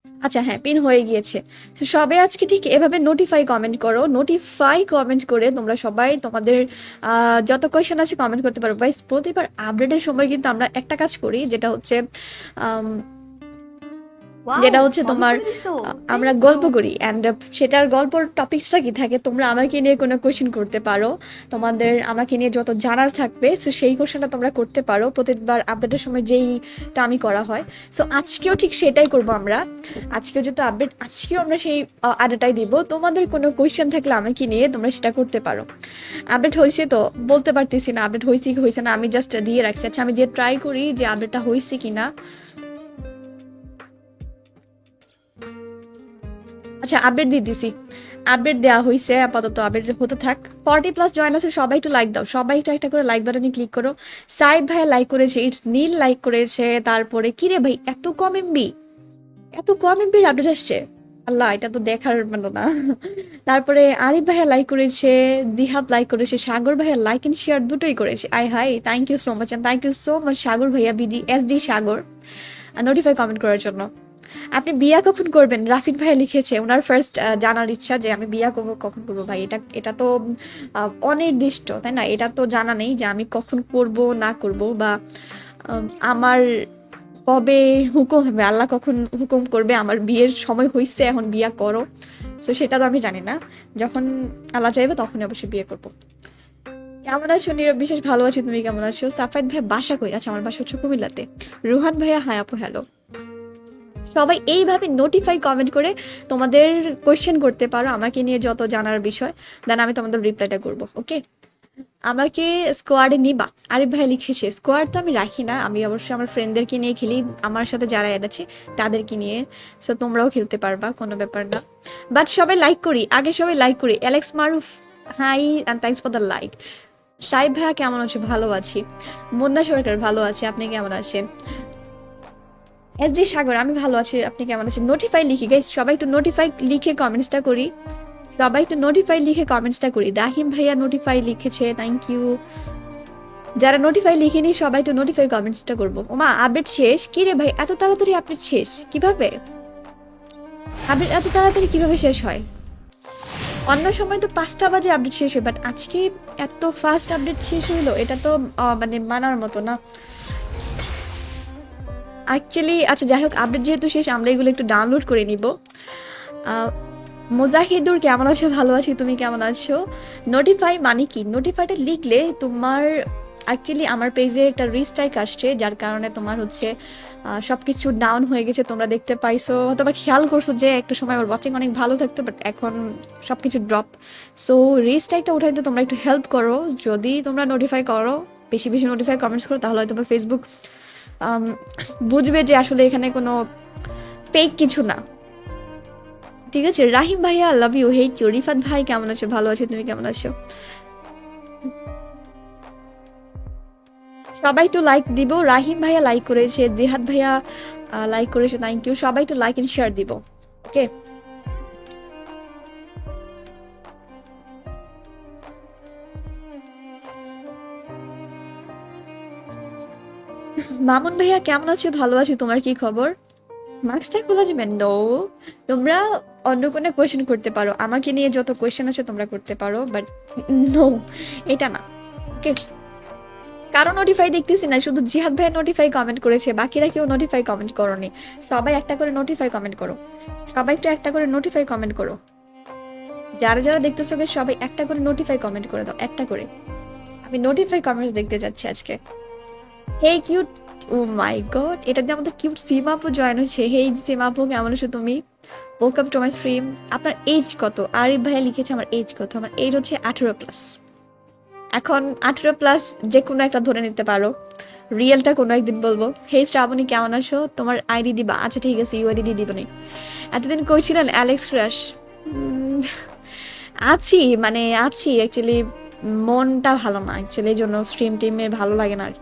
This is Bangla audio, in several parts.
আচ্ছা হ্যাঁ, পিন হয়ে গিয়েছে। তো সবাই আজকে ঠিক এভাবে নোটিফাই কমেন্ট করো, নোটিফাই কমেন্ট করে তোমরা সবাই তোমাদের যত কোয়েশ্চেন আছে কমেন্ট করতে পারো। ভাই প্রতিবার আপডেটের সময় কিন্তু আমরা একটা কাজ করি, যেটা হচ্ছে আম, ওয়াও, যেটা হচ্ছে ফলো তোমার করে দিছো। আমরা থ্যাংক ইউ। গল্প করি অ্যান্ড সেটার গল্পর টপিকসটা কি থাকে, তোমরা আমাকে নিয়ে কোনো কোয়েশ্চেন করতে পারো, তোমাদের আমাকে নিয়ে যত জানার থাকবে সো সেই কোয়েশ্চেনটা তোমরা করতে পারো প্রতিবার আপডেটের সময় যেইটা আমি করা হয়। সো আজকেও ঠিক সেটাই করব আমরা। আজকেও যেহেতু আপডেট, আজকেও আমরা সেই আড্ডাটাই দিব। তোমাদের কোনো কোয়েশ্চেন থাকলে আমাকে নিয়ে তোমরা সেটা করতে পারো। আপডেট হয়েছে তো বলতে পারতেছি না, আপডেট হয়েছে কি হয়েছে না, আমি জাস্ট দিয়ে রাখছি। আচ্ছা আমি দিয়ে ট্রাই করি যে আপডেটটা হয়েছে কিনা। আচ্ছা আপডেট দিয়ে দিছি, আপডেট দেওয়া হয়েছে, আপাতত আপডেট হতে থাক। 40+ জয়েন আছে, সবাই একটু লাইক দাও, সবাই একটু একটা করে লাইক বাটনে ক্লিক করো। সাইব ভাই লাইক করেছে, ইটস নীল লাইক করেছে, তারপরে কিরে ভাই এত কম এমবি, এত কম এমবির আপডেট আসছে, আল্লাহ এটা তো দেখার মানে না। তারপরে আরিফ ভাইয়া লাইক করেছে, দিহাত লাইক করেছে, সাগর ভাইয়া লাইক এন্ড শেয়ার দুটোই করেছে। I hi, thank you so much and thank you so much Sagar ভাইয়া, BD S D Sagar, notify comment করার জন্য। আপনি বিয়া কখন করবেন রাফিক ভাই লিখেছে, ওনার ফার্স্ট জানার ইচ্ছা যে আমি বিয়া করবো কখন করবো। ভাই এটা এটা তো অনির্দিষ্ট তাই না, এটা তো জানা নেই যে আমি কখন করব না করব, বা আমার কবে হুকুম হবে, আল্লাহ কখন হুকুম করবে আমার বিয়ের সময় হয়েছে এখন বিয়া করো, তো সেটা তো আমি জানি না। যখন আল্লাহ চাইবে তখনই অবশ্যই বিয়ে করবো। কেমন আছো নীরব বিশ্বাস? ভালো আছি, তুমি কেমন আছো? সাফায়েত ভাই বাসা কই? আচ্ছা আমার বাসা হচ্ছে কুমিল্লাতে। রুহান ভাইয়া হাই আপু হ্যালো। সবাই এইভাবে নোটিফাই কমেন্ট করে তোমাদের কোয়েশ্চেন করতে পারো আমাকে নিয়ে যত জানার বিষয়, দেন আমি তোমাদের রিপ্লাইটা করবো। ওকে, আমাকে স্কোয়াডে নিবা? আরিফ ভাই লিখেছে স্কোয়াড তো আমি রাখি না, আমি অবশ্যই আমার ফ্রেন্ডদেরকে নিয়ে খেলি, আমার সাথে যারা অ্যাড আছে তাদেরকে নিয়ে। সো তোমরাও খেলতে পারবা, কোনো ব্যাপার না। বাট সবাই লাইক করি, আগে সবাই লাইক করি। Alex Maruf hi and thanks for the like. Saib ভাইয়া কেমন আছো? ভালো আছি। মুন্না সরকার ভালো আছে, আপনি কেমন আছেন? এস জি সাগর আমি ভালো আছি, আপনি কেমন আছেন? নোটিফাই লিখি গাইস, সবাই একটু নোটিফাই লিখে কমেন্টসটা করি, সবাই একটু নোটিফাই লিখে কমেন্টসটা করি। রাহিম ভাইয়া নোটিফাই লিখেছে, থ্যাংক ইউ। যারা নোটিফাই লিখেনি সবাই একটু নোটিফাই কমেন্টসটা করবো। ওমা আপডেট শেষ? কি রে ভাই এত তাড়াতাড়ি আপডেট শেষ কিভাবে? আপডেট এত তাড়াতাড়ি কিভাবে শেষ হয়? অন্য সময় তো 5টা বাজে আপডেট শেষ হয়, বাট আজকে এত ফাস্ট আপডেট শেষ হইলো, এটা তো মানে মানার মতো না অ্যাকচুয়ালি। আচ্ছা যাই হোক, আপডেট যেহেতু শেষ আমরা এগুলো একটু ডাউনলোড করে নিব। আহ, মুজাহিদুর কেমন আছো? ভালো আছি, তুমি কেমন আছো? নোটিফাই মানে কি? নোটিফাইটা লিখলে তোমার অ্যাকচুয়ালি আমার পেজে একটা রিস্ট্রাইক আসছে, যার কারণে তোমার হচ্ছে সবকিছু ডাউন হয়ে গেছে, তোমরা দেখতে পাইছো অথবা খেয়াল করছো যে একটা সময় ওর ওয়াচিং অনেক ভালো থাকতো, বাট এখন সবকিছু ড্রপ। সো রিস্ট্রাইকটা উঠাইতে তোমরা একটু হেল্প করো, যদি তোমরা নোটিফাই করো, বেশি বেশি নোটিফাই কমেন্টস করো, তাহলে হয়তো ফেসবুক বুঝবে যে আসলে এখানে কোনো ফেক কিছু না। ঠিক আছে রাহিম ভাইয়া love you, hate you. Rifat ভাই কেমন আছো? ভালো আছো, তুমি কেমন আছো? সবাই একটু লাইক দিব। রাহিম ভাইয়া লাইক করেছে, জিহাদ ভাইয়া লাইক করেছে, থ্যাংক ইউ। সবাই একটু লাইক এন্ড শেয়ার দিব। ওকে, মামুন ভাইয়া কেমন আছো? ভালো আছি, তোমার কি খবর? মার্কসটা খোলা যাবে? নো, তোমরা অন্য কোনো কোয়েশ্চেন করতে পারো, আমাকে নিয়ে যত কোয়েশ্চেন আছে তোমরা করতে পারো, বাট নো, এটা না। ওকে, কারো নোটিফাই দেখতেছি না, শুধু জিহাদ ভাই নোটিফাই কমেন্ট করেছে, বাকিরা কেউ নোটিফাই কমেন্ট করোনি। সবাই একটা করে নোটিফাই কমেন্ট করো, সবাই একটু একটা করে নোটিফাই কমেন্ট করো। যারা যারা দেখতেছো গে সবাই একটা করে নোটিফাই কমেন্ট করে দাও, একটা করে। আমি নোটিফাই কমেন্টস দেখতে যাচ্ছি আজকে। হেই কিউট, ও মাই গড, এটা দিয়ে আমাদের কিউট সীমা আপু জয়েন হয়েছে। হেই সীমা আপু কেমন আছো তুমি? Welcome to my stream. আপনার এজ কত? আরিফ ভাইয়া লিখেছে আমার এজ কত, আমার এজ হচ্ছে 18+। এখন 18+ যে কোনো একটা ধরে নিতে পারো, রিয়েলটা কোনো একদিন বলবো। হেই শ্রাবণী কেমন আছো? তোমার আইডি দিবা? আচ্ছা ঠিক আছে, ইউআইডি দিয়ে দিবনি। এতদিন কইছিলেন অ্যালেক্স ক্রাশ। আছি, মানে আছি অ্যাকচুয়ালি, মনটা ভালো না অ্যাকচুয়ালি, এই জন্য স্ট্রিম টিমে ভালো লাগে না আর।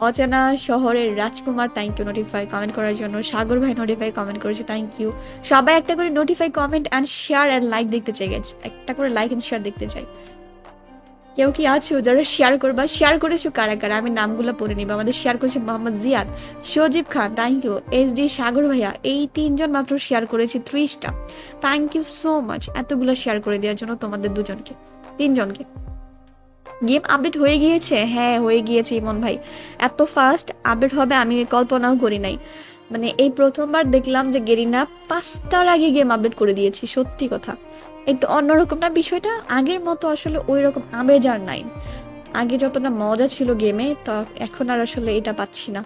অচেনা শহরের রাজকুমার থ্যাংক ইউ নোটিফাই কমেন্ট করার জন্য। সাগর ভাই নোটিফাই কমেন্ট করেছে, থ্যাংক ইউ। সবাই একটা করে notify comment and share and like দেখতে চাই guys। একটা করে লাইক অ্যান্ড শেয়ার দেখতে চাই। কেউ কি আছো যারা শেয়ার করবা? শেয়ার করেছো কারা কারা? আমি নামগুলো পড়ে নিব। আমাদের শেয়ার করেছে মোহাম্মদ জিয়াদ, সজীব খান, থ্যাংক ইউ, SD সাগর ভাইয়া, এই তিনজন মাত্র শেয়ার করেছে 30টা। থ্যাংক ইউ সো মাচ এতগুলো শেয়ার করে দেওয়ার জন্য তোমাদের দুজনকে, তিনজনকে। গেম আপডেট হয়ে গিয়েছে? হ্যাঁ হয়ে গিয়েছে ইমন ভাই। এত ফাস্ট আপডেট হবে আমি কল্পনাও করি নাই। মানে এই প্রথমবার দেখলাম যে গেরিনা 5টার আগে গেম আপডেট করে দিয়েছি, সত্যি কথা। একটু অন্যরকম না বিষয়টা, আগের মতো আসলে ওই রকম আমেজ আর নাই। আগে যতটা মজা ছিল গেমে, তো এখন আর আসলে এটা পাচ্ছি না।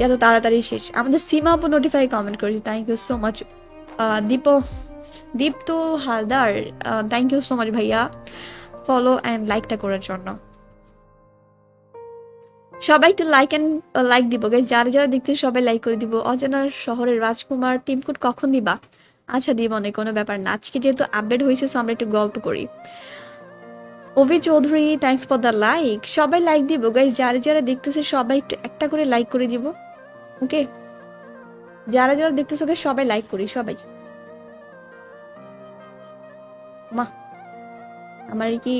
এত তাড়াতাড়ি শেষ। আমাদের সীমা আপু নোটিফাই কমেন্ট করেছি, thank you so much. Dipto Haldar, thank you so much ভাইয়া ফলো অ্যান্ড লাইকটা করার জন্য। সবাই একটু লাইক দিব গাইস, যারা যারা দেখতে সবাই লাইক করে দিব। অজানার শহরের রাজকুমার টিমকুট কখন দিবা? আচ্ছা দিব, অনেক কোনো ব্যাপার না। আজকে যেহেতু আপডেট হয়েছে সো আমরা একটু গল্প করি। Abhi Chowdhury, thanks for the like. সবাই লাইক দিব গাইস, যারা যারা দেখতেছে সবাই একটু একটা করে লাইক করে দিব, ওকে? যারা যারা দেখতেছে ওকে সবাই লাইক করি, সবাই। মা আমার কি,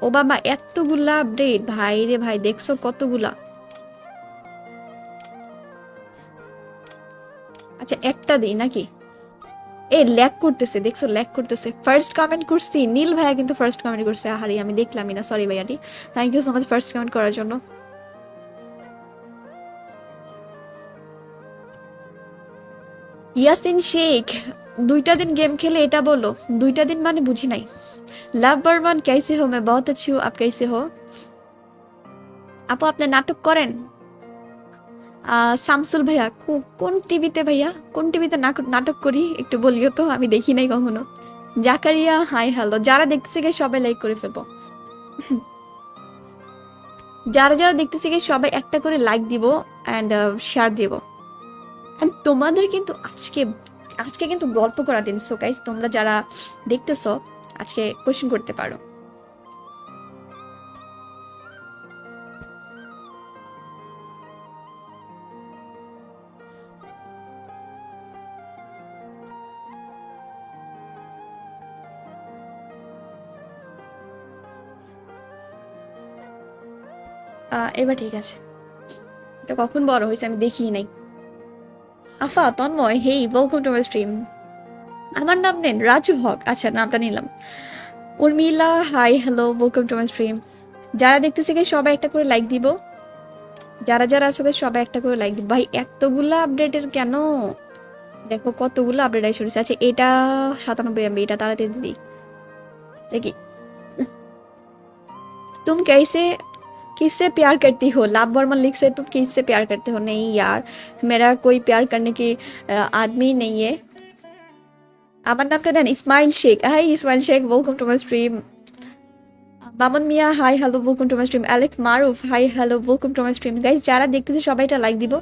ও বাবা এতগুলা আপডেট, ভাই রে ভাই, দেখছো কতগুলা? আচ্ছা একটা দিই নাকি? এ ল্যাগ করতেছে, দেখছো ল্যাগ করতেছে। ফার্স্ট কমেন্ট করছি নীল ভাইয়া, কিন্তু ফার্স্ট কমেন্ট করছে। আহারি আমি দেখলামই না, সরি ভাইয়াটি। Thank you so much first comment করার জন্য। ইয়াসিন শেখ, 2টা দিন গেম খেলে এটা বলো? 2টা দিন মানে বুঝি নাই। লাভ বর্মন, कैसे हो? मैं बहुत अच्छी हूँ, आप कैसे हो? আপু আপনি নাটক করেন? শামসুল ভাইয়া, কোন টিভিতে ভাইয়া, কোন টিভিতে নাটক করি একটু বলিও তো, আমি দেখি নাই কখনো। Zakaria, hi hello. যারা দেখতেছে গিয়ে সবাই লাইক করে ফেলবো। যারা যারা দেখতেছে গিয়ে সবাই একটা করে লাইক দিব অ্যান্ড শেয়ার দিব। অ্যান্ড তোমাদের কিন্তু আজকে আজকে কিন্তু গল্প করা দিন। সো গাইস তোমরা যারা দেখতেছো আজকে কোয়েশ্চেন করতে পারো। এবার ঠিক আছে। এটা কখন বড় হয়েছে আমি দেখিই নাই। আফা, Tanmoy, hey welcome to my stream. আমার নাম নেন রাজু হক, আচ্ছা নামটা নিলাম। Urmila, hi hello, welcome to my stream. যারা দেখতেছে গিয়ে সবাই একটা করে লাইক দিব। যারা যারা আছো guys, সবাই একটা করে লাইক দিব। ভাই এতগুলা আপডেটের কেন? দেখো কতগুলো আপডেট আই শুরু। আচ্ছা এটা 97 MB, এটা তাড়াতাড়ি দিই দেখি। तुम कैसे किससे प्यार करती हो? लाभ वर्मन लिख से तुम किससे प्यार करते हो? नहीं यार, मेरा कोई प्यार करने की आदमी नहीं है। আমার নামটা দেন Ismail Sheikh. Hi Ismail Sheikh, welcome to my stream. Mamun Mia, hi hello, welcome to my stream. Alex Maruf, hi hello, welcome to my stream. Guys যারা দেখতেছে সবাই একটা লাইক দিব।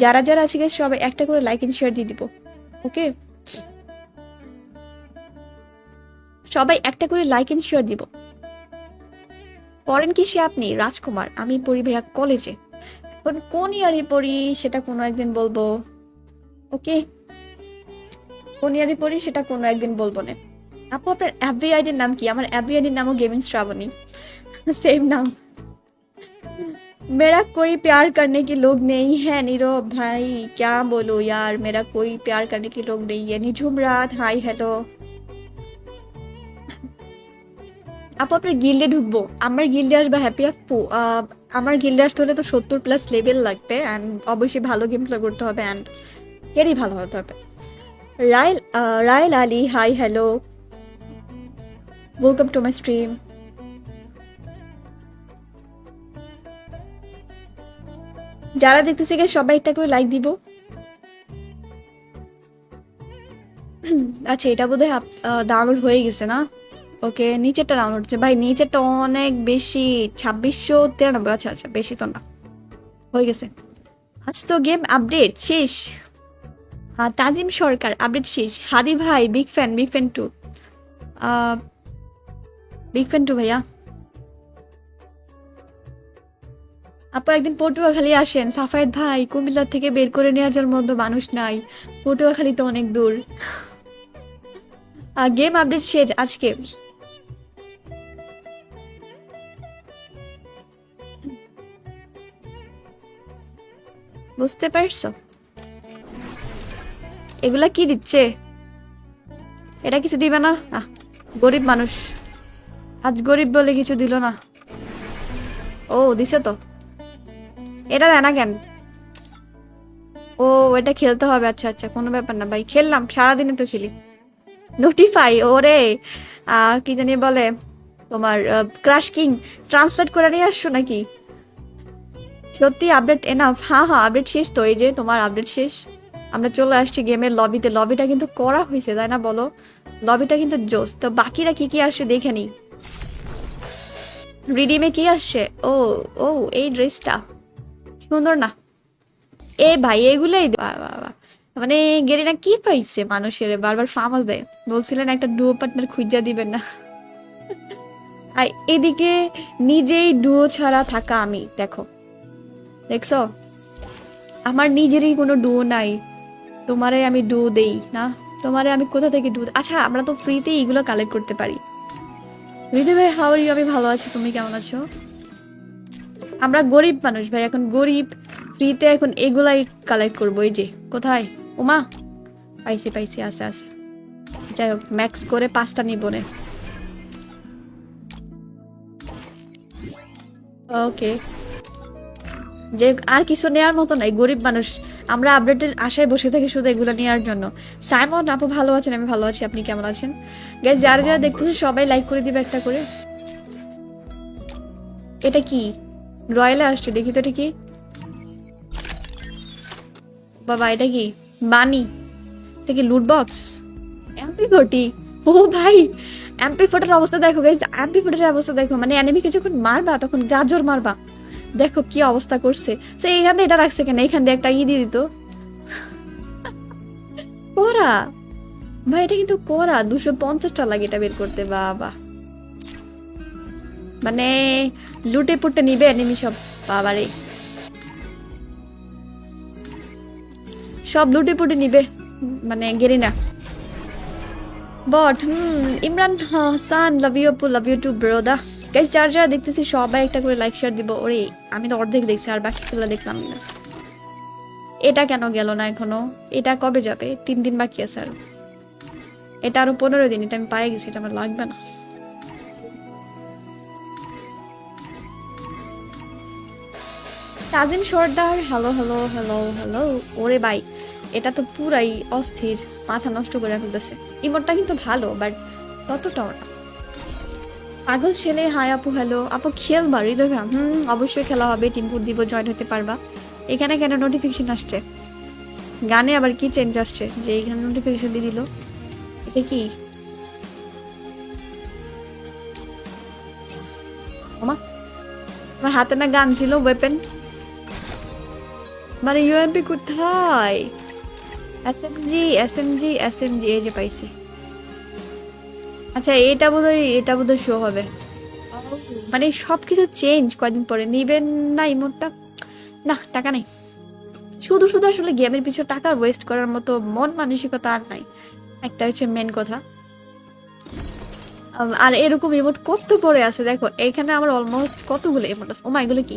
যারা যারা আছে গাইস সবাই একটা করে লাইক এন্ড শেয়ার দিয়ে দিব, ওকে? সবাই একটা করে লাইক এন্ড শেয়ার দিব। পড়েন কি সে আপনি? রাজকুমার, আমি পড়ি ভাইয়া কলেজে। এখন কোন ইয়ারে পড়ি সেটা কোনো একদিন বলবো, ওকে? কোন ইয়ারে পড়ি সেটা কোনো একদিন বলবো না। আপু আপনার অ্যাপি আইডির নাম কি? আমার অ্যাপি আইডির নামও গেমিং শ্রাবণী, সেম নাম। मेरा कोई प्यार करने के लोग नहीं है। नीरव भाई क्या बोलो यार, मेरा कोई प्यार करने के लोग नहीं है। निझुम रात, हाई हेलो। আপু আপনার গিল্ডে ঢুকবো? আমার গিল্ডে আসবে হ্যাপি আপু। আমার গিল্ডে আসতে হলে তো 70+ লেভেল লাগবে অ্যান্ড অবশ্যই ভালো গেম প্লে করতে হবে অ্যান্ড এরই ভালো হতে হবে। Ryle Ali, high hello, welcome to my stream. যারা দেখতেছে গিয়ে সবাই একটা করে লাইক দিব। আচ্ছা এটা বোধহয় ডাউনলোড হয়ে গেছে না? ওকে নিচেরটা ডাউনলোড হচ্ছে। ভাই নিচেরটা অনেক বেশি, 2693। আচ্ছা আচ্ছা বেশি তো না, হয়ে গেছে। আজ তো গেম আপডেট শেষ। তাজিম সরকার, আপডেট শেষ। হাদি ভাই, big fan, big fan too, big fan too ভাইয়া। আপু একদিন পটুয়াখালী আসেন। সাফায়েত ভাই, কুমিল্লা থেকে বের করে নেওয়ার জন্য মতো মানুষ নাই, পটুয়াখালী তো অনেক দূর। গেম আপডেট শেষ আজকে। বুঝতে পারছো? এগুলা কি দিচ্ছে? এটা কিছু দিবে না? গরিব মানুষ, আজ গরিব বলে কিছু দিল না। ও দিছে তো, এটা দেয় না কেন? ও এটা খেলতে হবে, আচ্ছা আচ্ছা, কোনো ব্যাপার না ভাই, খেললাম, সারাদিনে তো খেলি। নোটিফাই ওরে, কি জানি বলে তোমার, ক্রাশ কিং ট্রান্সলেট করে নিয়ে আসছো নাকি? সত্যি আপডেট এনাফ? হ্যাঁ হ্যাঁ, আপডেট শেষ তো, এই যে তোমার আপডেট শেষ। আমরা চলে আসছি গেমের লবিতে। লবিটা কিন্তু করা হয়েছে তাই না বলো? লবিটা কিন্তু জোস। তো বাকিরা কি কি আসছে দেখে নি। রিডিমে কি আসছে? ও ও, এই ড্রেসটা সুন্দর না? এ ভাই এগুলাই বাহ, বাহ, বাহ। মানে গেরিনা কি পাইছে মানুষের, বারবার ফামাস দেয়। বলছিলেন একটা ডুও পার্টনার খুঁজা দিবেন না। আর এদিকে নিজেই ডুও ছাড়া থাকা আমি, দেখো দেখছো, আমার নিজেরই কোনো ডুও নাই। তোমারে আমি ডুও দেই না? তোমারে আমি কোথা থেকে ডুও? আচ্ছা আমরা তো ফ্রিতে এগুলো কালেক্ট করতে পারি। হৃদয় ভাই হাউ আর ইউ? আমি ভালো আছি, তুমি কেমন আছো? আমরা গরিব মানুষ ভাই, এখন গরিব, ফ্রিতে এখন এগুলাই কালেক্ট করবো। এই যে কোথায়? ওমা, পাইছি পাইছি, আছে আছে। যাই হোক, ম্যাক্স করে 5টা নিব নে। ওকে, যে আর কিছু নেওয়ার মতো নাই, গরিব মানুষ আমরা, আপডেটের আশায় বসে থাকি শুধু এগুলো নেওয়ার জন্য। সাইমন আপু ভালো আছেন? আমি ভালো আছি, আপনি কেমন আছেন? গাইস যারা যারা দেখতেছেন সবাই লাইক করে দিবে একটা করে। এটা কি রয়্যালে আসছে? দেখি তো এটা কি। বাবা এটা কি বানি? এটা কি লুট বক্স? MP forty? ও ভাই, এমপি ফোর্টির অবস্থা দেখো গাইস, এমপি ফোর্টির অবস্থা দেখো, মানে এনিমিকে যখন মারবা তখন গাজর মারবা, দেখো কি অবস্থা করছে। সে এইখান দিয়ে এটা রাখছে কেন? এইখান দিয়ে একটা দিয়ে দিত। করা ভাই, এটা কিন্তু করা 250টা লাগে এটা বের করতে, বাবা। মানে লুটে পুটে নিবে এনিমি সব, বাবারে সব লুটে পুটে নিবে, মানে Garena bot. Imran Hasan, love you আপু, লাভ ইউ টু ব্রোদা। গাইস যারা যারা দেখতেছি সবাই একটা করে লাইক শেয়ার দিব। ওরে আমি তো অর্ধেক দেখছি, আর বাকিগুলো দেখলাম না। এটা কেন গেল না এখনো? এটা কবে যাবে? 3 দিন বাকি আছে আর। এটা আরো 15 দিন, এটা আমি পাই গেছি, এটা আমার লাগবে না। তাজিম সর্দার, হ্যালো হ্যালো হ্যালো হ্যালো। ওরে ভাই এটা তো পুরাই অস্থির, মাথা নষ্ট করে ফেলতেছে। ইমোটটা কিন্তু ভালো, বাট ততটাও না। পাগল ছেলে, হাই আপু, হ্যালো আপু, খেলবা হৃদয় ভাই? অবশ্যই খেলা হবে, টিম কোড দিব, জয়েন হতে পারবা। এখানে কেন নোটিফিকেশন আসছে? গানে আবার কি চেঞ্জ আসছে যে এখানে নোটিফিকেশন দিয়ে দিল? এটা কি? ওমা, আমার হাতে না গান ছিল, ওয়েপেন, মানে ইউএমপি কোথায়? এসএমজি এসএমজি এসএমজি, এই যে পাইছি। আচ্ছা এটা বোধহয় শো হবে। মানে সবকিছু চেঞ্জ কয়দিন পরে নিবেন না ইমোটটা? না টাকা নেই, শুধু শুধু আসলে গেমের পিছনে টাকা ওয়েস্ট করার মতো মন মানসিকতা আর নাই, একটা হচ্ছে মেন কথা। আর এরকম ইমোট কত পরে আছে দেখো, এইখানে আমার অলমোস্ট কতগুলো ইমোট আছে। ও মা, এগুলো কি?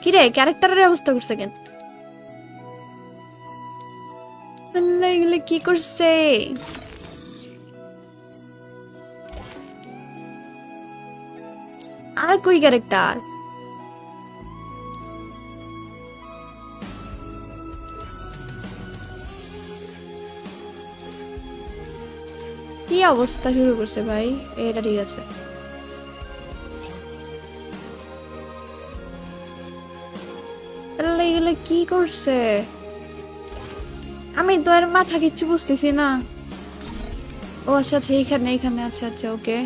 কিরে ক্যারেক্টারের অবস্থা করছে কেন? আল্লাহ, এগুলো কি করছে? আর কই ক্যারেক্টার? কি অবস্থা শুরু করছে ভাই? এটা ঠিক আছে। আল্লাহ, এগুলো কি করছে? আমি তো আর মাথা কিচ্ছু বুঝতেছি না। ও আচ্ছা আচ্ছা, এইখানে এইখানে, আচ্ছা আচ্ছা, ওকে।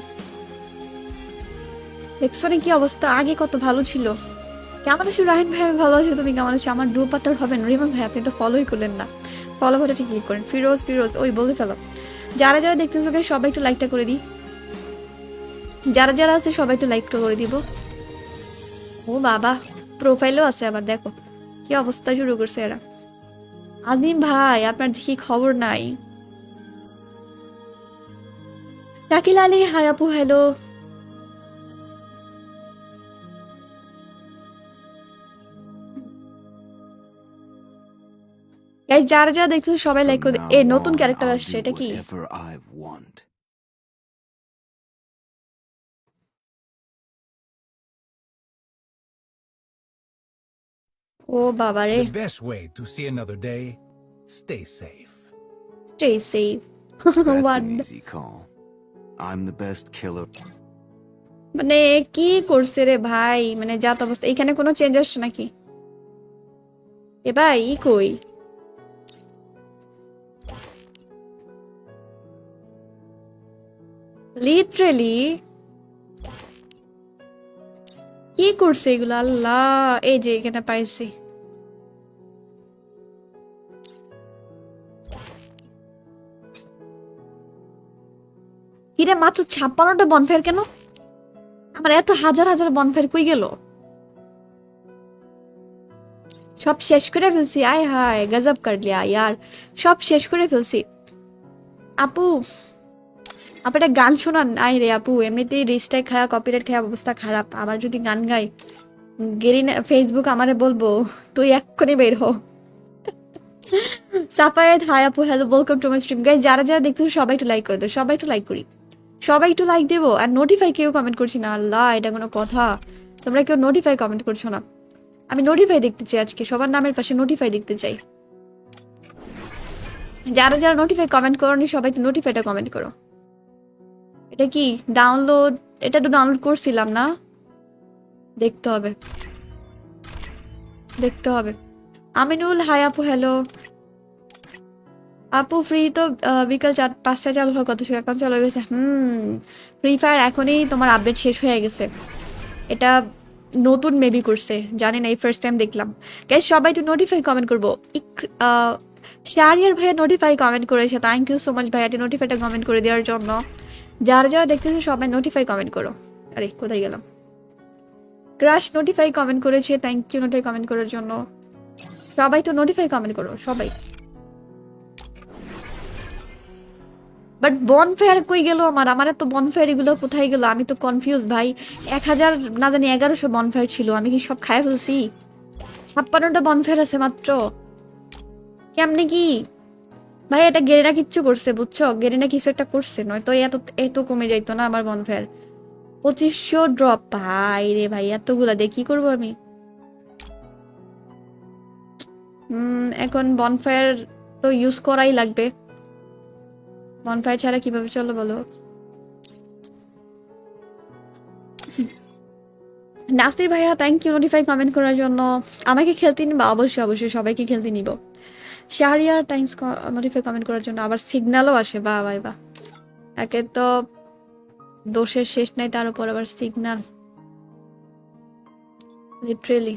দেখছো না কি অবস্থা? আগে কত ভালো ছিল। কেমন আছো রাহিন ভাই? আমি ভালো আছি, তুমি কেমন আছো? আমার ডু পার্টনার হবেন রিমন ভাই? আপনি তো ফলোই করলেন না, ফলো বাটনটি ক্লিক করেন। ফিরোজ ফিরোজ, ওই বলে ফেলো। যারা যারা দেখতেছো guys, সবাই একটু লাইকটা করে দিই। যারা যারা আছে সবাই একটু লাইকটা করে দিব। ও বাবা, প্রোফাইলও আছে আবার, দেখো কি অবস্থা শুরু করছে এরা। আদিম ভাই আপনার দেখি খবর নাই। শাকিল আলী, হাই আপু, হ্যালো। গাইস যারা যারা দেখতেছো সবাই লাইক From করে now এ নতুন on, ক্যারেক্টার I'll আসছে do এটা কি whatever I want. ও বাবা রে The best way to see another day, stay safe. Stay safe That's what an easy call. I'm the best killer. মানে কি করছে রে ভাই মানে যাত অবস্থা এখানে কোনো চেঞ্জ আসছে নাকি এ ভাই ই কই লিটারেলি কি করছে এগুলো আল্লাহ এই যে এখানে পাইছি হিরে মাত্র 56টা বনফায়ার কেন আমার এত হাজার হাজার বনফায়ার কই গেল সব শেষ করে ফেলছি আয় হায় গজব কর লিয়া ইয়ার সব শেষ করে ফেলছি আপু আপু একটা গান শোনান আয় রে আপু এমনিতেই রিস্ট্রাইক খায়া কপিরাইট খায়া অবস্থা খারাপ আবার যদি গান গাই গেরি না ফেসবুক আমারে বলবো তুই এক্ষুনি বের হ সাফায়েত হাই আপু hello welcome to my stream guys যারা যারা দেখতেছো সবাই একটু লাইক করে দাও সবাই একটু লাইক করি সবাই একটু লাইক দেবো আর নোটিফাই কেউ কমেন্ট করছি না আল্লাহ এটা কোনো কথা তোমরা কেউ নোটিফাই কমেন্ট করছো না আমি নোটিফাই দেখতে চাই আজকে সবার নামের পাশে নোটিফাই দেখতে চাই যারা যারা নোটিফাই কমেন্ট করোনি সবাই একটু নোটিফাইটা কমেন্ট করো এটা কি ডাউনলোড এটা তো ডাউনলোড করছিলাম না দেখতে হবে দেখতে হবে আমিনুল হাই আপু হ্যালো আপু ফ্রি তো বিকাল 5টায় চালু হওয়ার কথা ছিল এখন চালু হয়ে গেছে ফ্রি ফায়ার এখনই তোমার আপডেট শেষ হয়ে গেছে এটা নতুন মেবি করছে জানি না এই ফার্স্ট টাইম দেখলাম গাইস সবাই একটু নোটিফাই কমেন্ট করবো শাহরিয়ার ভাইয়া নোটিফাই কমেন্ট করেছে থ্যাংক ইউ সো মাচ ভাইয়াটি নোটিফাইটা কমেন্ট করে দেওয়ার জন্য যারা যারা দেখতেছে সবাই নোটিফাই কমেন্ট করো আরে কোথায় গেলাম ক্রাশ নোটিফাই কমেন্ট করেছে থ্যাংক ইউ নোটিফাই কমেন্ট করার জন্য সবাই তো নোটিফাই কমেন্ট করো সবাই বাট বনফায়ার কই গেল আমার তো বনফায়ার এগুলো কোথায় গেল আমি তো কনফিউজ ভাই 1000 না জানি 1100 বনফায়ার ছিল আমি কি সব খাই ফেলছি 56টা বনফায়ার আছে মাত্র কেমনে কি ভাই এটা গেরিনা কিচ্ছু করছে বুঝছো গেরিনা কিছু একটা করছে নয়তো এত এত কমে যাইতো না আমার বনফায়ার 2500 ড্রপ ভাই রে ভাই এতগুলা দিয়ে কি করবো আমি এখন বনফায়ার তো ইউজ করাই লাগবে বনফায়ার ছাড়া কিভাবে চলো বলো নাসির ভাইয়া থ্যাংক ইউ নোটিফাই কমেন্ট করার জন্য আমাকে খেলতে নিবা অবশ্যই অবশ্যই সবাইকে খেলতে নিব শাহরিয়ার থ্যাংকস নোটিফাই কমেন্ট করার জন্য আবার সিগন্যালও আসে বাহ ভাই বাহ একে তো দোষের শেষ নাই তার উপর আবার সিগন্যাল লিটারেলি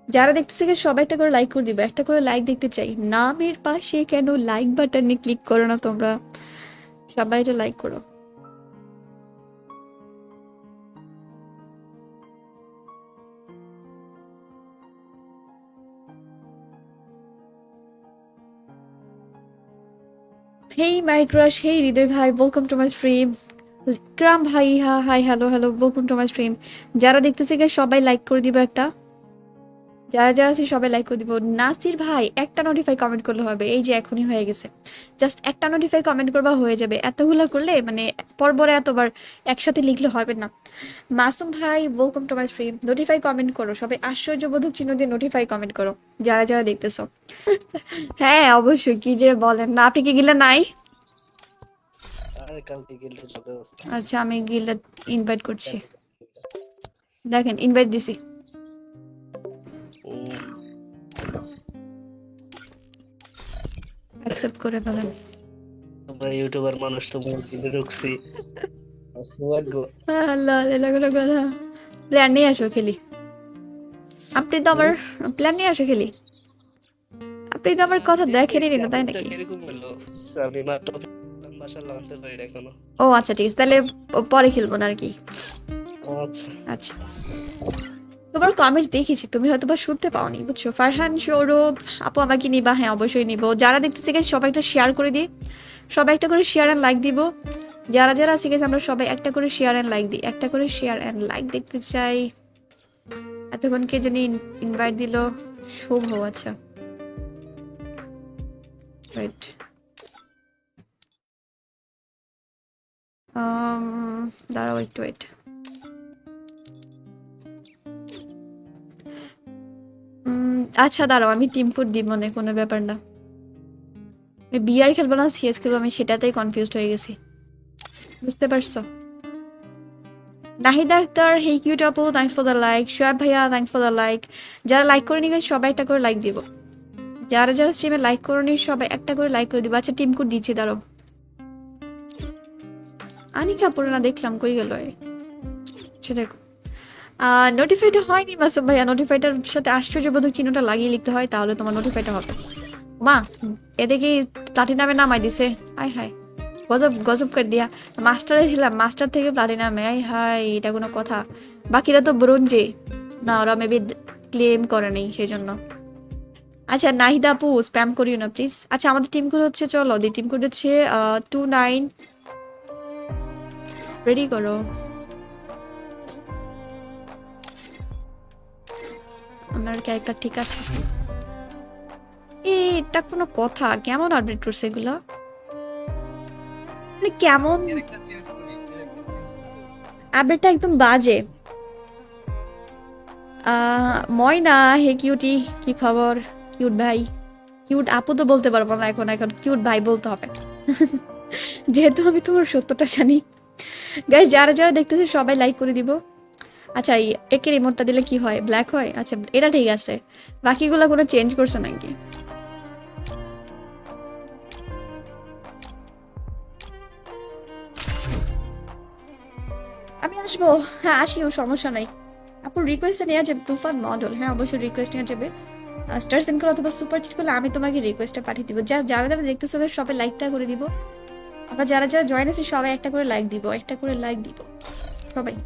যারা দেখতেছে সবাই একটা করে লাইক করে দিবে একটা করে লাইক দেখতে চাই নামের পাশে কেন লাইক বাটনে ক্লিক করো না তোমরা সবাই এটা লাইক করো হেই মাই ক্রাশ হেই হৃদয় ভাই ওয়েলকাম টু মাই স্ট্রিম ক্রাম ভাই high hello hello welcome to my stream যারা দেখতেছে সবাই লাইক করে দিবে একটা যারা যারা আছে সবাই লাইক করে দিব নাসির ভাই একটা নোটিফাই কমেন্ট করলে হবে এই যে এখনই হয়ে গেছে জাস্ট একটা নোটিফাই কমেন্ট করবা হয়ে যাবে এতগুলো করলে মানে পরপরে এতবার একসাথে লিখলে হবে না মাসুম ভাই welcome to my stream notify comment করো সবাই আশ্চর্যবোধক চিহ্ন দিয়ে নোটিফাই কমেন্ট করো যারা যারা দেখতেছো হ্যাঁ অবশ্যই কি যে বলেন না আপনি কি গিলে নাই আচ্ছা আমি গিলে ইনভাইট করছি দেখেন ইনভাইট দিছি অ্যাকসেপ্ট করে ফেলেন আমরা ইউটিউবার মানুষ তো মসজিদে ঢুকছি সৌভাগ্য আল্লাহ এটা কোনো কথা প্ল্যান নিয়ে আসো খেলি আপনি তো আমার প্ল্যান নিয়ে আসো খেলি আপনি তো আমার কথা দেখেনই না তাই নাকি এরকম হলো আমি মাত্র মাশাআল্লাহ আনতে পারি না এখনো ও আচ্ছা ঠিক আছে তাহলে পরে খেলবো না আর কি আচ্ছা আচ্ছা তোমার কমেন্টস দেখেছি তুমি হয়তো বা শুনতে পাওনি বুঝছো ফারহান সৌরভ আপু আমাকে নিবা হ্যাঁ অবশ্যই নিব যারা দেখতেছে সবাই একটা শেয়ার করে দিই সবাই একটা করে শেয়ার আর লাইক দিব যারা যারা আছে গেছে আমরা সবাই একটা করে শেয়ার এন্ড লাইক দিই, একটা করে শেয়ার এন্ড লাইক দেখতে চাই। এতক্ষণ কে জানি ইনভাইট দিল, শুভ, আচ্ছা ওয়েট, দাঁড়াও একটু ওয়েট। আচ্ছা দাঁড়াও, আমি টিম কোড দিব, মনে কোনো ব্যাপার না। আমি বিআর খেলবো না সিএস খেলবো, আমি সেটাতেই কনফিউজড হয়ে গেছি, বুঝতে পারছো? নাহিদ আক্তার, হে কিউট আপু, thanks for the like. Shoaib ভাইয়া, থ্যাঙ্কস ফর দ্য লাইক। যারা লাইক করে নিয়ে গেছে সবাই একটা করে লাইক দিব, যারা যারা স্ট্রিমে লাইক করে নি সবাই একটা করে লাইক করে দিব। আচ্ছা টিম কোড দিচ্ছি, দাঁড়াও। আনিকা পড়ে না, দেখলাম কই গেল। আচ্ছা দেখো, নোটিফাইটা হয়নি মাসুম ভাইয়া। নোটিফাইটার সাথে আশ্চর্যবোধক চিহ্নটা লাগিয়ে লিখতে হয়, তাহলে তোমার নোটিফাইটা হবে। মা এদিকে প্লাটিনামে নামাই দিছে, আয় হায়, গজব গজব করে দিয়া। মাস্টারে ছিলাম, মাস্টার থেকে প্লাটিনামে, আয় হায়, এটা কোনো কথা? বাকিরা তো ব্রোঞ্জে, না ওরা মেবি ক্লেম করে নেই সেই জন্য। আচ্ছা নাহিদা আপু স্প্যাম করিও না প্লিজ। আচ্ছা আমাদের টিম কোড হচ্ছে, চলো দি টিম কোড হচ্ছে 29। রেডি করো। আমার ক্যারেক্টার ঠিক আছে? এটা কোনো কথা? কেমন আপডেট করছে এগুলা, মানে কেমন আপডেটটা, একদম বাজে। ময়না, হে কিউটি, কি খবর? কিউট ভাই, কিউট আপু তো বলতে পারবো না এখন, এখন কিউট ভাই বলতে হবে যেহেতু আমি তোমার সত্যটা জানি। গাইস যারা যারা দেখতেছে সবাই লাইক করে দিব। আচ্ছা এই একের রিমোটটা দিলে কি হয়, ব্ল্যাক হয়? আচ্ছা এটা ঠিক আছে, বাকিগুলো কোনো চেঞ্জ করছে নাকি? আমি আসবো, হ্যাঁ আসিও, সমস্যা নাই। আপুর রিকোয়েস্টটা নেওয়া যাবে? তুফান মডেল, হ্যাঁ অবশ্যই রিকোয়েস্ট নেওয়া যাবে। স্টার সেন্ড করে অথবা সুপার চিট করলে আমি তোমাকে রিকোয়েস্টটা পাঠিয়ে দিব। যারা যারা দেখতেছো সবাই লাইকটা করে দিব। আবার যারা যারা জয়েন আছে সবাই একটা করে লাইক দিব, একটা করে লাইক দিব সবাই।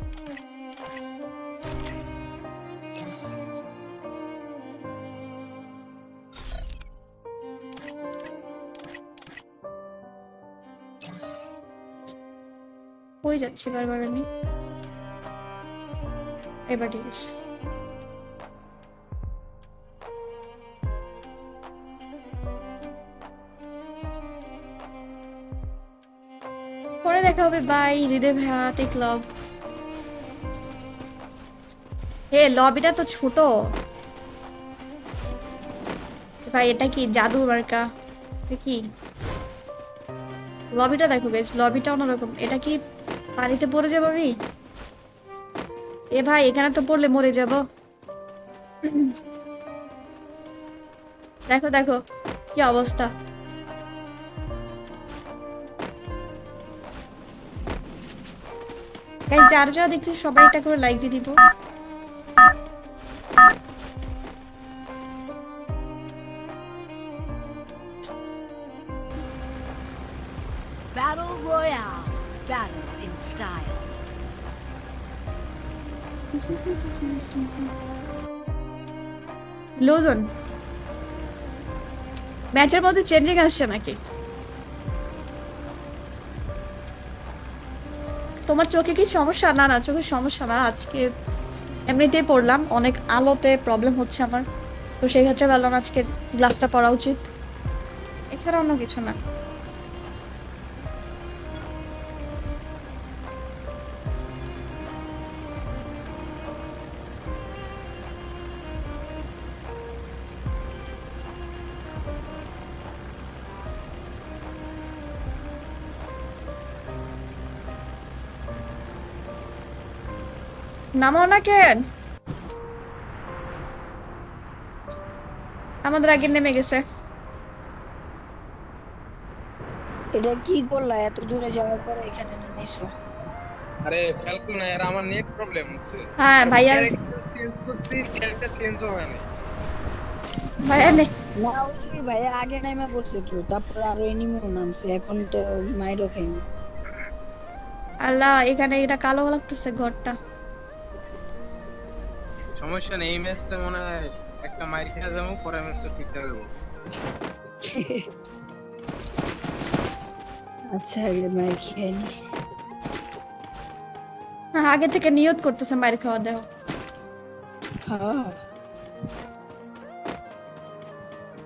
হয়ে যাচ্ছে বারবার আমি, এবার ঠিক আছে। পরে দেখা হবে, বাই। হৃদয় ভাইয়া, টেক লাভ। হে লবিটা তো ছোট ভাই, এটা কি জাদু মার্কা? এটা কি লবিটা দেখো বেশ, লবিটা অন্যরকম। এটা কি পানিতে পড়ে যাবো আমি? এ ভাই এখানে তো পড়লে মরে যাব। দেখো দেখো কি অবস্থা। যারা যারা দেখতেছি সবাই এটা করে লাইক দিয়ে দিব। Battle Royale. Battle in style. লোজন ম্যাচের মধ্যে চেঞ্জিং আসছে নাকি? তোমার চোখে কি সমস্যা? না না চোখের সমস্যা না, আজকে এমনিতেই পড়লাম, অনেক আলোতে প্রবলেম হচ্ছে আমার, তো সেই ক্ষেত্রে ভাবলাম আজকে গ্লাসটা পরা উচিত, এছাড়া অন্য কিছু না। নামো না কেন? আমাদের আগে নেমে গেছে। এটা কি করলা এত দূরে যাওয়ার পরে এখানে নেমেছো? আরে ফ্যালকন না यार, আমার নেট প্রবলেম হচ্ছে। হ্যাঁ ভাইয়া, চেঞ্জ করতে ক্যারেক্টার চেঞ্জ হয় না। ভাইয়া নে। না ওই ভাই আগে নামে পড়ছে তো, তারপর আরো এনিমিও নামছে, এখন তো মাইরও খাইনি। আল্লাহ এখানে এটা কালো লাগতেছে ঘরটা। সমস্যা নেই, এই ম্যাচটা মনে হয় একটা মাইর খেয়ে যাবো, পরের ম্যাচটা ঠিক হয়ে যাবো। আচ্ছা আগে মাইর খেয়ে নি। হ্যাঁ, আগে থেকে নিয়ত করতেছে মায়ের খাওয়া দেওয়া। হ্যাঁ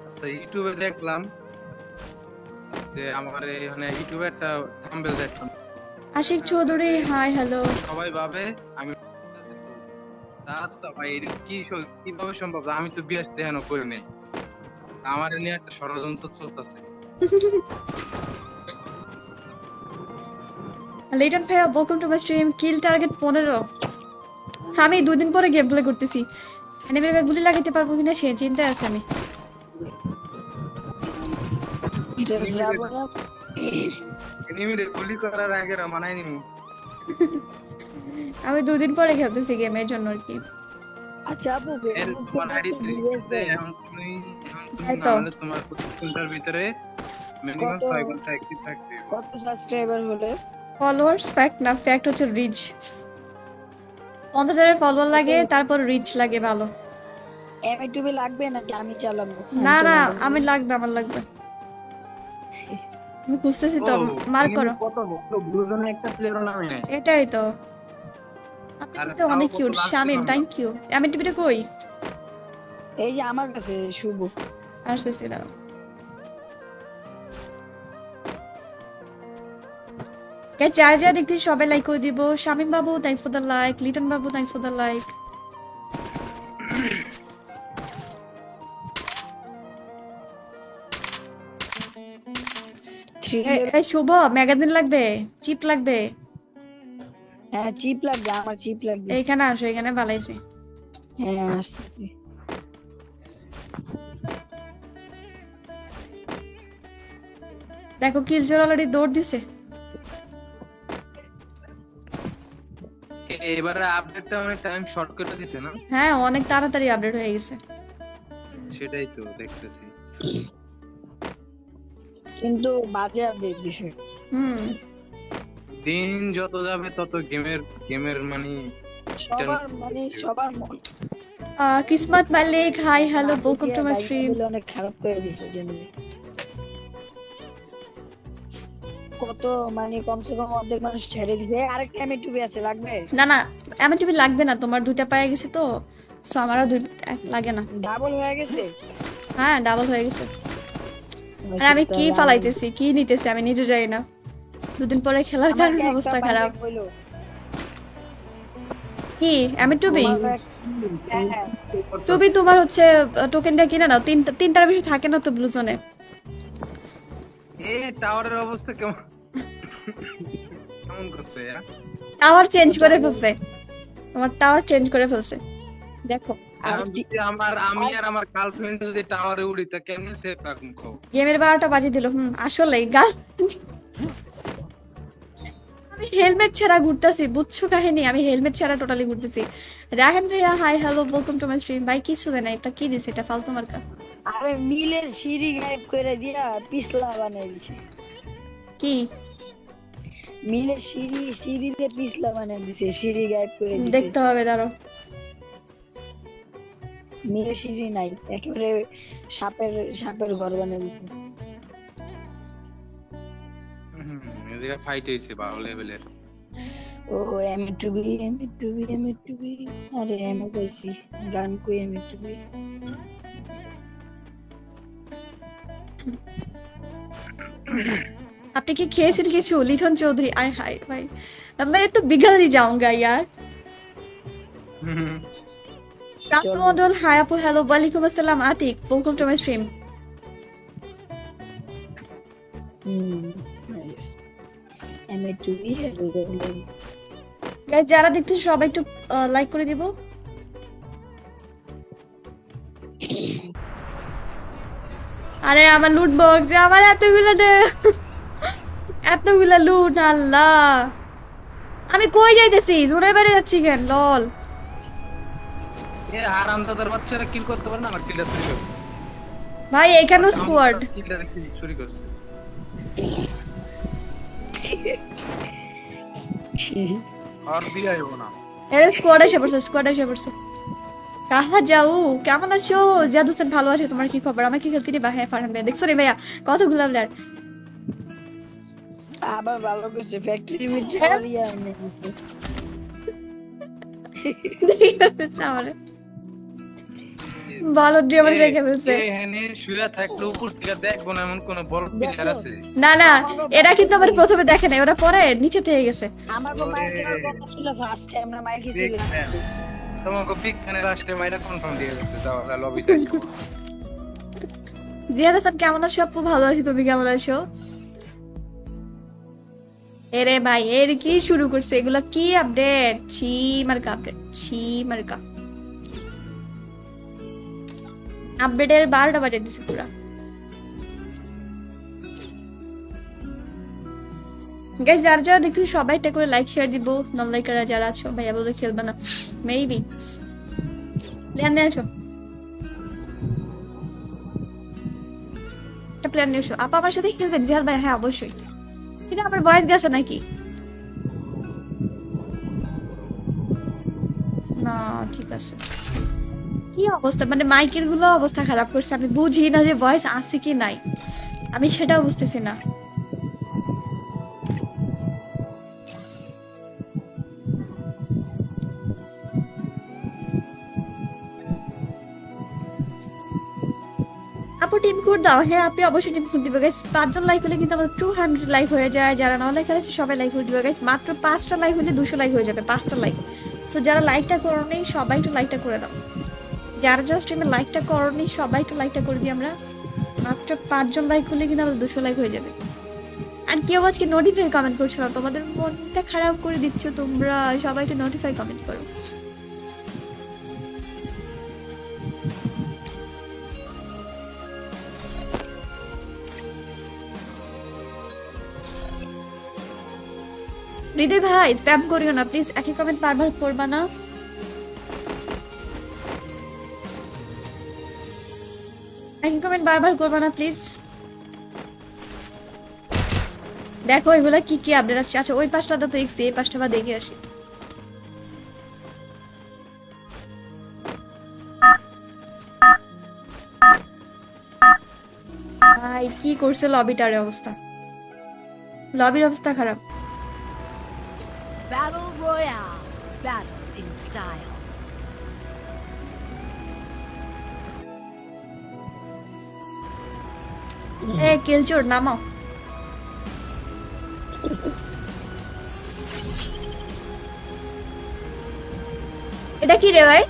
আচ্ছা ইউটিউবে দেখলাম যে আমার এখানে ইউটিউবে একটা থাম্বনেল দেখলাম, আশিক চৌধুরী হাই হ্যালো। সবাই ভাবে আমি আচ্ছা ভাই এটা কিভাবে সম্ভব? আমি তো বিয়ে দেখানো করি নাই, আমার নিয়ে একটা ষড়যন্ত্র চলতেছে। লিটন ভাইয়া welcome to my stream. Kill target 15। আমি 2 দিন পরে গেম প্লে করতেছি, এনিমিকে গুলি লাগাইতে পারবো কিনা সে চিন্তায় আছে আমি। যাবো না। এনিমিরে গুলি করার আগে মানাই নিমু। আমি 2 দিন পরে খেলতেছি গেমের জন্য আর কি। আচ্ছা আপু এর তোমার আইডি এখন তুমি এই তো। নাহলে তোমার প্রতিষ্ঠানটার ভিতরে মিনিমাম 6 ঘন্টা অ্যাক্টিভ থাকবে। কত সাবস্ক্রাইবার হলে? ফলোয়ার্স ফ্যাক্ট না, ফ্যাক্ট হচ্ছে রিচ। 50,000 ফলোয়ার লাগে, তারপর রিচ লাগে ভালো। এমএ2 লাগবে নাকি আমি চালাবো? না না, আমি লাগবে, আমার লাগবে। আমি খুঁজতেছি তো, মার্ক করো। কত ব্লুজনে একটা প্লেয়ারও নামে নাই। এটাই তো। আপনি আরে তো অনেক তাও কত কিউট লাখ শামিম, টাকা। Thank you. আমি টিভিটা কই এই যে আমার কাছে শুভ। আসতেছি দাঁড়াও। কে চার যা দেখতে সবাই লাইক করে দিব। শামিম বাবু thanks for the like, Liton Babu thanks for the like. এই শুভ ম্যাগাজিন লাগবে, চিপ লাগবে। হ্যাঁ চিপ লাগবে, আমার চিপ লাগবে। এইখানে আসো, এখানে বালাইছে। হ্যাঁ আসছি। দেখো কিলজোর অলরেডি দৌড় দিছে। এবারে আপডেটটা অনেক টাইম শর্ট করে দিছে না? হ্যাঁ অনেক তাড়াতাড়ি আপডেট হয়ে গেছে। সেটাই তো দেখতেছি। কিন্তু বাজে আপডেট দিছে। দিন যত যাবে তত গেমের মানে সবার মন Kismat Malik hi hello, welcome to my stream. অনেক খারাপ করে দিছে গেমে। কত মানে কমসে কম অর্ধেক মানুষ ছেড়ে দিছে। আরেকটা এমএ2 আছে, লাগবে? না না, আমার টিভি লাগবে না, তোমার 2টা পায়ে গেছে তো, সো আমার আর 2 লাগে না। ডাবল হয়ে গেছে। হ্যাঁ ডাবল হয়ে গেছে। আর আমি কি ফালাইতেছি, কি নিতেছি আমি নিজে জানি না। 2 দিন পরে খেলার কারণে অবস্থা খারাপ। কি আমি টুবি টুবি তোমার হচ্ছে টোকেনটা কিনে নাও, 3টার বেশি থাকে না তো ব্লু জোনে। এই টাওয়ারের অবস্থা কেমন কেমন করছে? টাওয়ার চেঞ্জ করে ফেলছে, তোমার টাওয়ার চেঞ্জ করে ফেলছে দেখো। আমি আর আমার গার্লফ্রেন্ড যদি টাওয়ারে উড়ি তা কেমনে সেফ রাখুন? গেমের 12টা বাজিয়ে দিল। আসলে গাল আমি হেলমেট ছাড়া ঘুরতেছি, বুঝছো কাহিনী? আমি হেলমেট ছাড়া টোটালি ঘুরতেছি। রাহান ভাইয়া high hello, welcome to my stream. ভাই কিছু দেয় না, একটা কি দিছে এটা ফালতু মার্কা। আরে মিলের সিঁড়ি গায়েব করে দিয়া পিছলা বানাই দিছে। কি মিলের সিঁড়িতে পিছলা বানাই দিছে, সিঁড়ি গায়েব করে দিছে। দেখতে হবে দাঁড়াও। মিলের সিঁড়ি নাই, একেবারে সাপের ঘর বানাই দিছে। এদিকে ফাইট হইছে ভালো লেভেলের। ও এমএ2 আরে এমএ কইছি, গান কই এমএ2। আপনি কি খেয়েছেন কিছু? লিটন চৌধুরী আয় হাই ভাই, मैं तो बिगल ही जाऊंगा यार। প্রাপ্ত মন্ডল হাই আপু হ্যালো, ওয়ালাইকুম আসসালাম Atik, welcome to my stream. Nice এমএ2 গাইস যারা দেখতেছে সবাই একটু লাইক করে দিব। আরে আমার লুট বক্স, আমার এতগুলা লুট, আল্লাহ আমি কই যাইতেছি? জোরে বাইরে যাচ্ছি কেন? লল এ হারামজাদার বাচ্চারা কিল করতে পারে না, আমার কিলটা চুরি করছে ভাই, এখানেও স্কোয়াড। কিলটা চুরি করছে। আর দিয়ে আইবো না। এর স্কোয়াড এসে পড়ছে। কাহা যাও, কেমন আছো? জিয়াদ হোসেন ভালো আছে, তোমার কি খবর? আমাকে খেলতে নিবা? হ্যাঁ ফারহান ভাইয়া, দেখছো রে ভাইয়া কতগুলো প্লেয়ার। আবার ভালো করছে ফ্যাক্টরি মিট দিয়া এনে দিছে। দেখে ফেলছে আমারে, বলদ দিয়ে আমারে দেখে ফেলছে। এখানে শুয়ে থাকলে উপর থেকে দেখবো না এমন কোন বড় প্লেয়ার আছে? না না, এরা কিন্তু আমার প্রথমে দেখে নাই, ওরা পরে নিচে থেকে গেছে। আমার মাইর দেওয়ার কথা ছিল ফার্স্ট টাইম, আমরা মাইর খেতে গেলাম। তোমাকে বিজ্ঞানের আসলে মাইরা কনফার্ম দিয়ে দিতে যাও লবিতে। জিয়াদ হাসান কেমন আছো আপু? ভালো আছি, তুমি কেমন আছো? এরে ভাই এর কি শুরু করছে, এগুলা কি আপডেট? ছি মার্কা আপডেট, ছি মার্কা আপডেটের 12টা বাজে দিছে পুরা। গাইস যারা যারা দেখতেছি সবাই একটা করে লাইক শেয়ার দিব, নন লাইকাররা যারা আছো ভাইয়া বলে খেলবে না মেবি প্ল্যান নিয়ে আসো, একটা প্ল্যান নিয়ে এসো। আপা আমার সাথে খেলবেন জিহাদ ভাই? হ্যাঁ অবশ্যই। কিন্তু আমার ভয়েস গেছে নাকি? না ঠিক আছে। কি অবস্থা, মানে মাইকের গুলো অবস্থা খারাপ করছে, আমি বুঝি না যে ভয়েস আছে কি নাই, আমি সেটাও বুঝতেছি না। আপু টিম কোড দাও। হ্যাঁ আপনি অবশ্যই টিম কোড দিবে গাইস। 5 জন লাইক হলে কিন্তু আমাদের 200 লাইক হয়ে যায়। যারা নন লাইক আছে সবাই লাইক করে দিবে গাইস। মাত্র 5টা লাইক হলে 200 লাইক হয়ে যাবে, 5টা লাইক। সো যারা লাইকটা করোনি সবাই একটু লাইকটা করে দাও। যারা যারা স্ট্রিমে লাইকটা করোনি সবাই একটু লাইকটা করে দিই আমরা। মাত্র 5 জন লাইক হলে কিন্তু আমাদের 200 লাইক হয়ে যাবে। আর কেউ আজকে নোটিফাই কমেন্ট করছো না, তোমাদের মনটা খারাপ করে দিচ্ছ তোমরা। সবাই একটু নোটিফাই কমেন্ট করো। হৃদয় ভাই স্প্যাম করিও না প্লিজ, একই কমেন্ট বারবার করবা না। একই কমেন্ট বারবার করবা না প্লিজ। দেখো এগুলা কি কি আপডেট আসছে। আচ্ছা ওই পাঁচটা তো দেখছি, এই পাঁচটা বা দেখে আসি। ভাই কি করছে লবিটার অবস্থা, লবির অবস্থা খারাপ। Battle Royale. Battle in style. এ কিলচোর নামাও। এটা কি রে ভাই,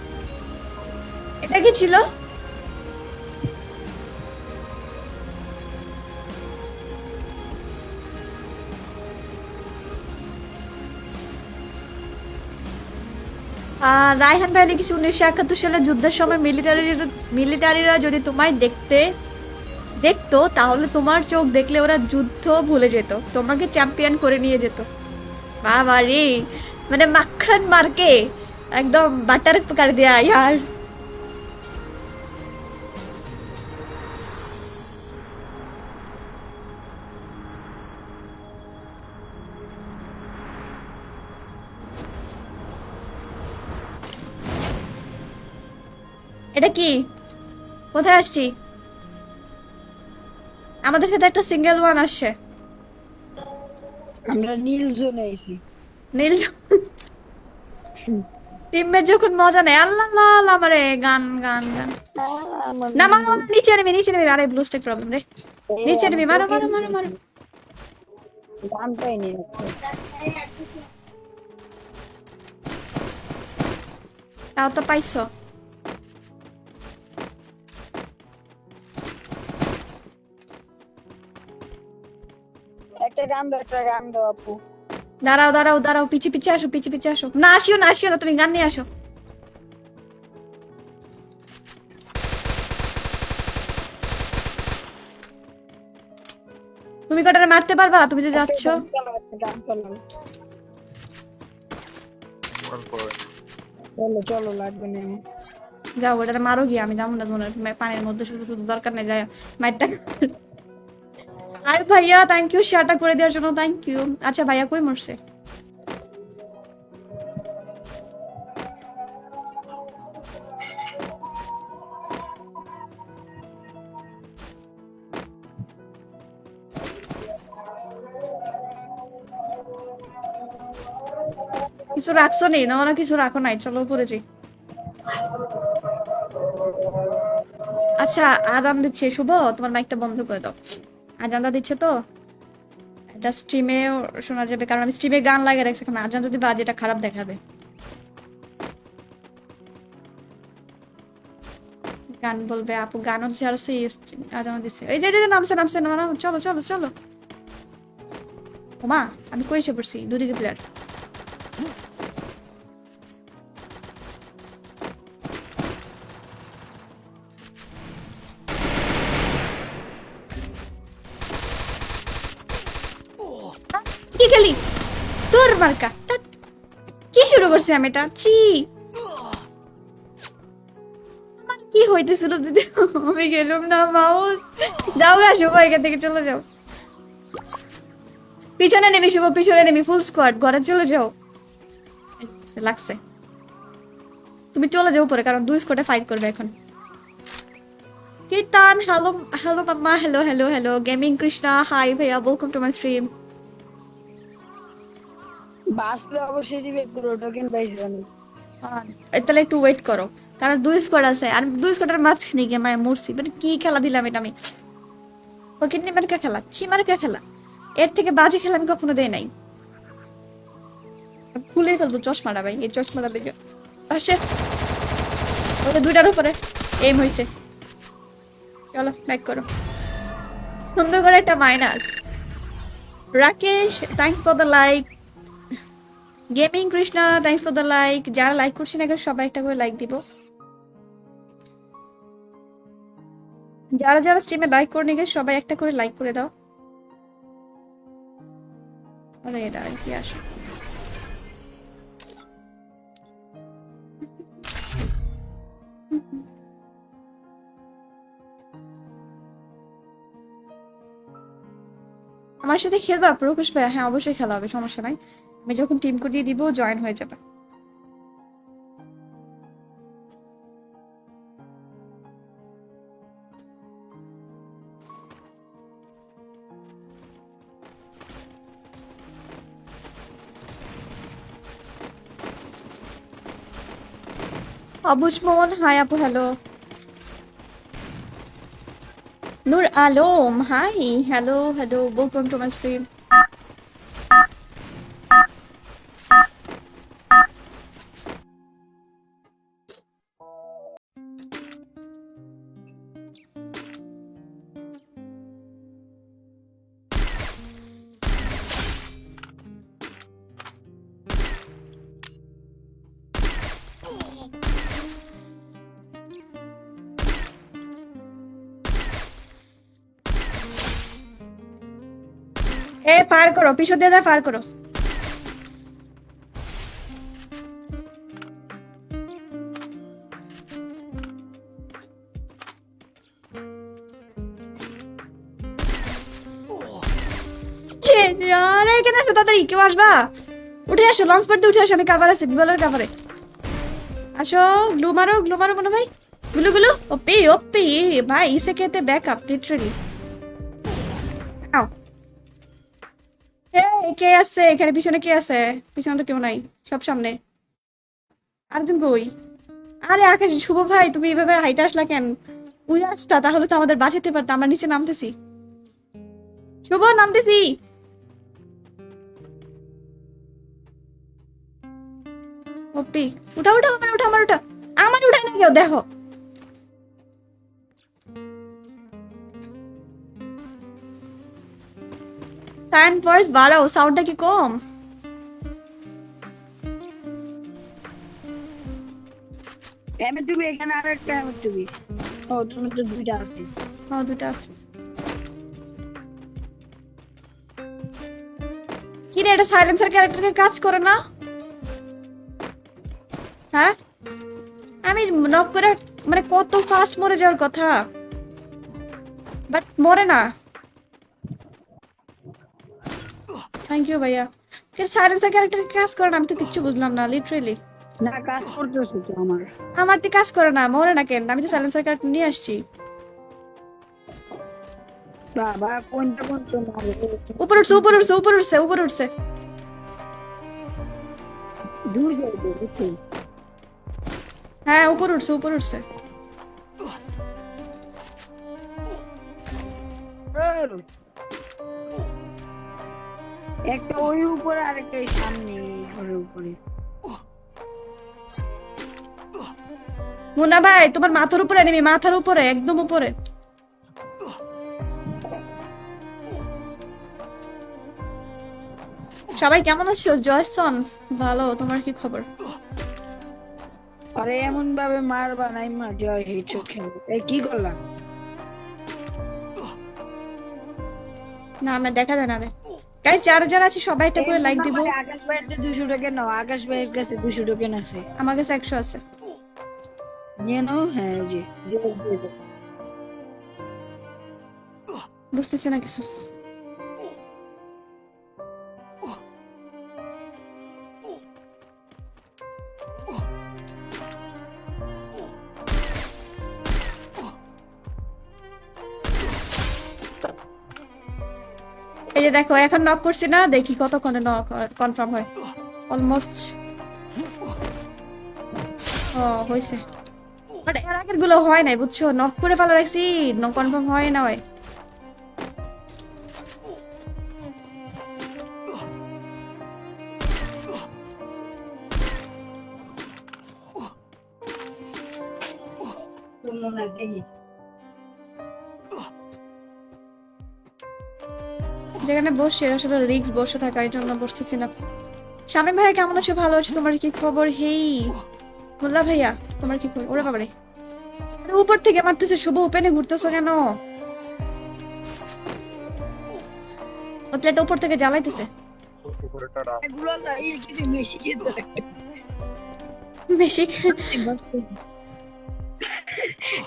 এটা কি ছিল? রায়হান ভাই লিখেছে 1971 সালে যুদ্ধের সময় মিলিটারিরা যদি তোমায় দেখতো তাহলে তোমার চোখ দেখলে ওরা যুদ্ধ ভুলে যেত, তোমাকে চ্যাম্পিয়ন করে নিয়ে যেত। বাবা রে, মানে মাখন মারকে একদম বাটার कर दिया यार। এটা কি, কোথায় আসছি? আমাদের সাথে একটা সিঙ্গেল ওয়ান আসছে। আমরা নীল জোনে আইছি। নীল টিমমেট যখন মজা নেয় আল্লাহ আল্লাহ আমারে গান গান গান। না মারো, নিচে নেমে নিচে নেমে। আরে ব্লু স্ট্যাক প্রবলেম রে, নিচে নেমে মারো মারো মারো মারো। গান পাইনি। তাও তো পাইছো। একটা গান দাও আপু। দাঁড়াও দাঁড়াও দাঁড়াও, পিছে পিছে আসো, পিছে পিছে আসো। না আসিও না, আসিও না, তুমি গান নিয়ে আসো। তুমি কটারে মারতে পারবা? তুমি যে যাচ্ছ। গান চালাও। চলো চলো, লাগবে না। যাও ওটারে মারো গিয়ে, আমি যাবো না তোমার পানির মধ্যে, শুধু শুধু দরকার নেই যায় মাইরটা। আই ভাইয়া থ্যাংক ইউ শেয়ারটা করে দেওয়ার জন্য, থ্যাংক ইউ। আচ্ছা ভাইয়া কই মরছে? কিছু রাখছো নেই না, মানে কিছু রাখো নাই, চলো উপরে যাই। আচ্ছা আজান দিচ্ছে, শুভ তোমার মাইকটা বন্ধ করে দাও। আজানটা দিচ্ছে তো, এটা স্ট্রিমেও শোনা যাবে, কারণ আমি স্ট্রিমে গান লাগিয়ে রাখছি, এখন আজান যদি বাজে এটা খারাপ দেখাবে। গান বলবে আপু, গান হচ্ছে আর আজান দিচ্ছে, এই যে নামছে নামছে নাম, চলো চলো চলো। ওমা আমি কই এসে পড়ছি, দুদিকে প্লেয়ার। কি খেলি তোর মার্কা ধ্যাৎ, কি শুরু করছি আমি এটা, ছি আমার কি হইতেছিল দিদি, আমি গেলাম না মাউস, যাও গা শুভ এখান থেকে চলে যাও। পিছনে নেমি শুভ, পিছনে নেমি, ফুল স্কোয়াড, ঘরে চলে যাও। লাগছে, তুমি চলে যাও উপরে, কারণ 2 স্কোয়াডে ফাইট করবে এখন। Kirtan hello, hello mama, hello hello hello. Gaming Krishna hi ভাইয়া, ওয়েলকাম টু মাই স্ট্রিম। বাসলে অবশ্যই রিভাইভ করো, টোকেন পাইছি আমি। তাহলে একটু ওয়েট করো, কারণ 2 স্কোয়াড আছে, আর 2 স্কোয়াডের মাঝখানে গিয়ে মায়ের মরছি, মানে কি খেলা দিলাম এটা আমি। ওকে নিমার্কা খেলা, ছিমার্কা খেলা, এর থেকে বাজে খেলা আমি কখনো দেই নাই। খুলে ফেলবো চশমাটা ভাই, এই চশমাটা দেখে আসছে ওটা, 2টার উপরে এম হয়েছে। চলো ব্যাক করো, সুন্দর করে একটা minus. Rakesh thanks for the like. Gaming Krishna thanks for the like. যারা লাইক করছেন আগে সবাই একটা করে লাইক দিব। যারা যারা স্ট্রিমে লাইক করে নিয়ে সবাই একটা করে লাইক করে দাও। আরে এটা আর কি আসে, আমার সাথে খেলবা প্রকাশ ভাই? হ্যাঁ অবশ্যই খেলা হবে, সমস্যা নাই। আমি যখন টিম কোড দিয়ে দিব জয়েন হয়ে যাবে। অবুজ মোহন হাই আপু, hello. Noor Alam hi, hello hello, welcome to my stream. এ ফায়ার করো, পিছন দিয়ে ফায়ার করো। আরে এখানে আসো তাড়াতাড়ি, কেউ আসবা? উঠে আসো, লঞ্চ পয়েন্ট উঠে আসো, আমি কাভার আছি, বিবলের কাভারে আসো। গ্লু মারো মনে ভাই, গুলু গুলু। ওপি ওপি ভাই, ইসে कहते बैकअप लिटरली। আও কে আছে এখানে? পিছনে কে আছে? পিছনে তো কেউ নাই, সব সামনে। আরেকজন কই? আরে আকাশ, শুভ ভাই তুমি এভাবে হাইটে আসলা কেন? উড়ে আসতা তাহলে তো আমাদের বাঁচাতে পারতাম। আমরা নিচে নামতেছি, শুভ নামতেছি। ওপি উঠা উঠা, আমার উঠায় না কেউ, দেখো। সাউন্ড ভয়েস বাড়াও, সাউন্ডটা কি কম? এমএটুবি এখানে আর একটা এমএটুবি। ও তুমি তো 2টা আছে। হ্যাঁ 2টা আছে। কি রে, এটা সাইলেন্সার ক্যারেক্টারকে কাজ করে না? হ্যাঁ আমি নক করে মানে কত ফাস্ট মরে যাওয়ার কথা, বাট মরে না। থ্যাংক ইউ ভাইয়া। সাইলেন্সার ক্যারেক্টারকে কাজ করে না, আমি তো কিচ্ছু বুঝলাম না লিটারেলি। না কাজ করতেছে তো আমার তো কাজ করে না, মরে না কেন? আমি তো সাইলেন্সার ক্যারেক্টার নিয়ে আসছি। বাবা কোনটা মারে? উপরে উঠছে। দূর যাইবে বুঝছো হ্যাঁ উপর উঠছে উপর উঠছে। একটা ওই উপরে আর একটা এই সামনে এই ঘরের উপরে। মুন্না ভাই তোমার মাথার উপরে নেমে, মাথার উপরে একদম উপরে। সবাই কেমন আছো? জয়সন ভালো, তোমার কি খবর? আরে এমন ভাবে মারবা নাই মা জয় হে চোখে এই কি করলাম না আমার দেখা যায় না রে। গাইস যারা যারা আছে সবাই একটা করে লাইক দিব। আকাশ ভাইয়ের 200 টাকা নাও, আকাশ ভাইয়ের কাছে 200 টোকেন আছে আমার কাছে 100 আছে। নিয়ে নাও। হ্যাঁ ওই যে দিয়ে দাও। বুঝতেছি না কিছু। এই যে দেখো এখন নক করছি না, দেখি কতক্ষণে নক কনফার্ম হয়। অলমোস্ট ও হইছে, বাট এর আগের গুলো হয় নাই বুঝছো, নক করে ফেলা রাখছি, নক কনফার্ম হয় না হয়। শুনলো না দেখি যেখানে বসছি আসলে রিক্স বসে থাকা, এই জন্য বসতেছি না। শামীম ভাইয়া কেমন আছো? ভালো আছো? তোমার কি খবর? হেই মোল্লা ভাইয়া তোমার কি খবর? ওরে বাবারে, আরে উপর থেকে মারতেছে। শুভ ওপেনে ঘুরতেছো কেন? ও প্লেট উপর থেকে জ্বালাইতেছে। এগুলো না এই কিছু বেশি যেতে বেশি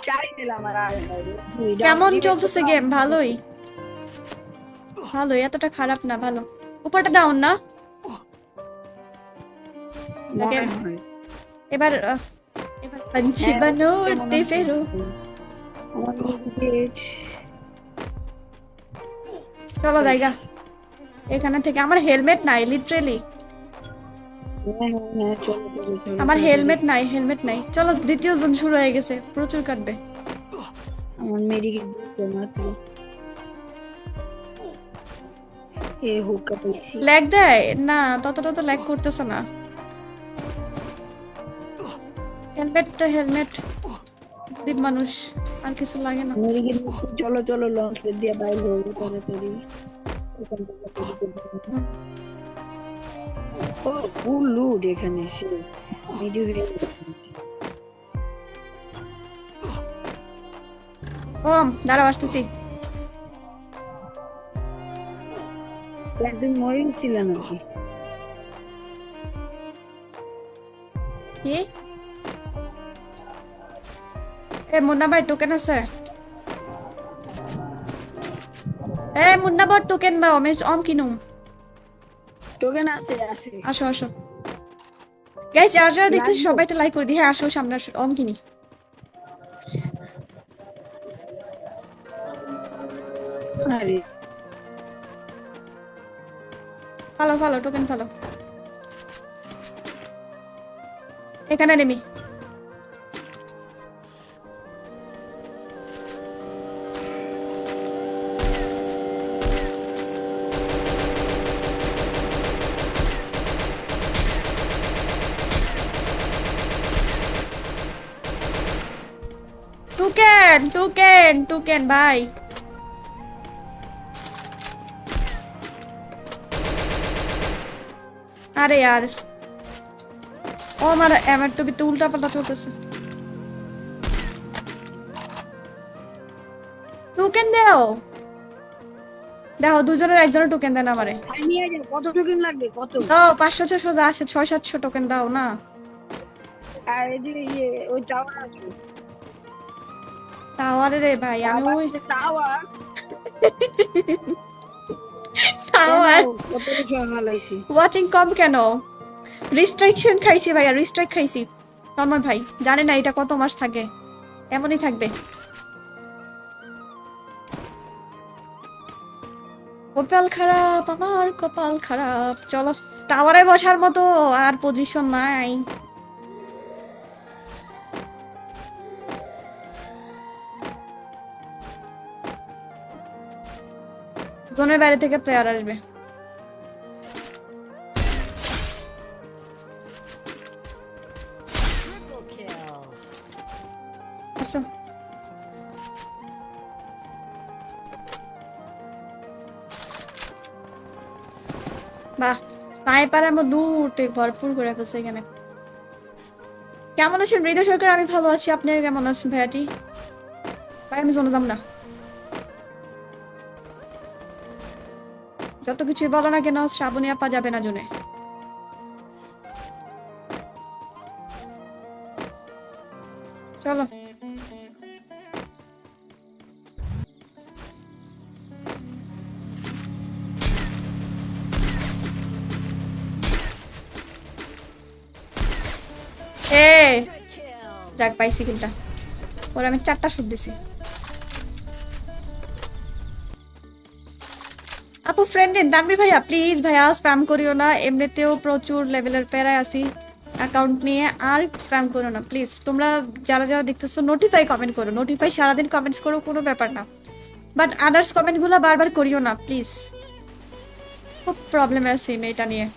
চাই দিলাম আর কেমন চলতেছে গেম? ভালোই ভালোই, এতটা খারাপ না, ভালো। উপরটা ডাউন না? এবার এবার পাঞ্চি বানোরতে ফেরো। চলো জায়গা এখানে থেকে। আমার হেলমেট নাই লিটারেলি, আমার হেলমেট নাই, হেলমেট নাই। চলো দ্বিতীয় জন শুরু হয়ে গেছে, প্রচুর কাটবে। আমার মেডিকেল মাত্র এ হুকা পেয়েছি। ল্যাগ দেয় না, ততটা তো ল্যাগ করতেছে না। হেলমেটটা হেলমেট, গরিব মানুষ, আর কিছু লাগে না। মেডিকেল চলো চলো লঞ্চ করে দিয়ে বাইরে হয়ে তাড়াতাড়ি এখান থেকে। ও ফুল লুট এখানে সে ভিডিও ও দাঁড়াও আসতেছি। একদিন মরে ছিল নাকি? কি এ মুন্না ভাই টোকেন আছে? এ মুন্না ভাই টোকেন দাও, আমি অম কিনুম। টোকেন আছে আছে আসো আসো গাইস, যারা যারা দেখতেছি সবাই একটা লাইক করে দি। হ্যাঁ আসো সামনে আসো, অম কিনি। আরে ফালো ফালো টোকেন ফালো, এখানে নেমি। টোকেন টোকেন টোকেন ভাই। আরে यार ও আমার এমআর টুবি তো উল্টা পাল্টা চলতেছে। টোকেন দাও, দেখো দুজনের একজনের টোকেন দেন আমারে। আই নিয়ে যাও। কত টোকেন লাগবে? কত? দাও 500 600 আসে, 600 700 টোকেন দাও না। আর এদিকে ইয়ে ওই টাওয়ার আছে। টাওয়ারে রে ভাই, আমি ওই টাওয়ার টাওয়ার কত কিছু হালাইছি। ওয়াচিং কম কেন? রিস্ট্রিকশন খাইছি ভাইয়া, রিস্ট্রিক্ট খাইছি। তন্ময় ভাই জানে না এটা কত মাস থাকে, এমনই থাকবে। ও কপাল খারাপ, আমার কপাল খারাপ। চলো, টাওয়ারে বসার মতো আর পজিশন নাই। জোনের বাইরে থেকে প্লেয়ার আসবে। Triple kill. আচ্ছা, বাহ, স্নাইপার আমার লুটে ভরপুর করে ফেলছে এখানে। কেমন আছেন হৃদয় সরকার? আমি ভালো আছি, আপনি কেমন আছেন ভাইয়াটি? ভাই আমি জোনে যাব না, যত কিছুই বলো না কেন শ্রাবণী আপা যাবে না জোনে। চলো, Kill. যাক পাইছি কিলটা। ওর আমি 4টা শুট দিছি। আপু ফ্রেন্ডে দানবীর ভাইয়া প্লিজ ভাইয়া স্প্যাম করিও না, এমনিতেও প্রচুর লেভেলের প্যারায় আছি অ্যাকাউন্ট নিয়ে, আর স্প্যাম করো না প্লিজ। তোমরা যারা যারা দেখতেছো নোটিফাই কমেন্ট করো, নোটিফাই সারাদিন কমেন্টস করো, কোনো ব্যাপার না, বাট আদার্স কমেন্টগুলো বারবার করিও না প্লিজ। খুব প্রবলেমে আছি মেয়েটা নিয়ে।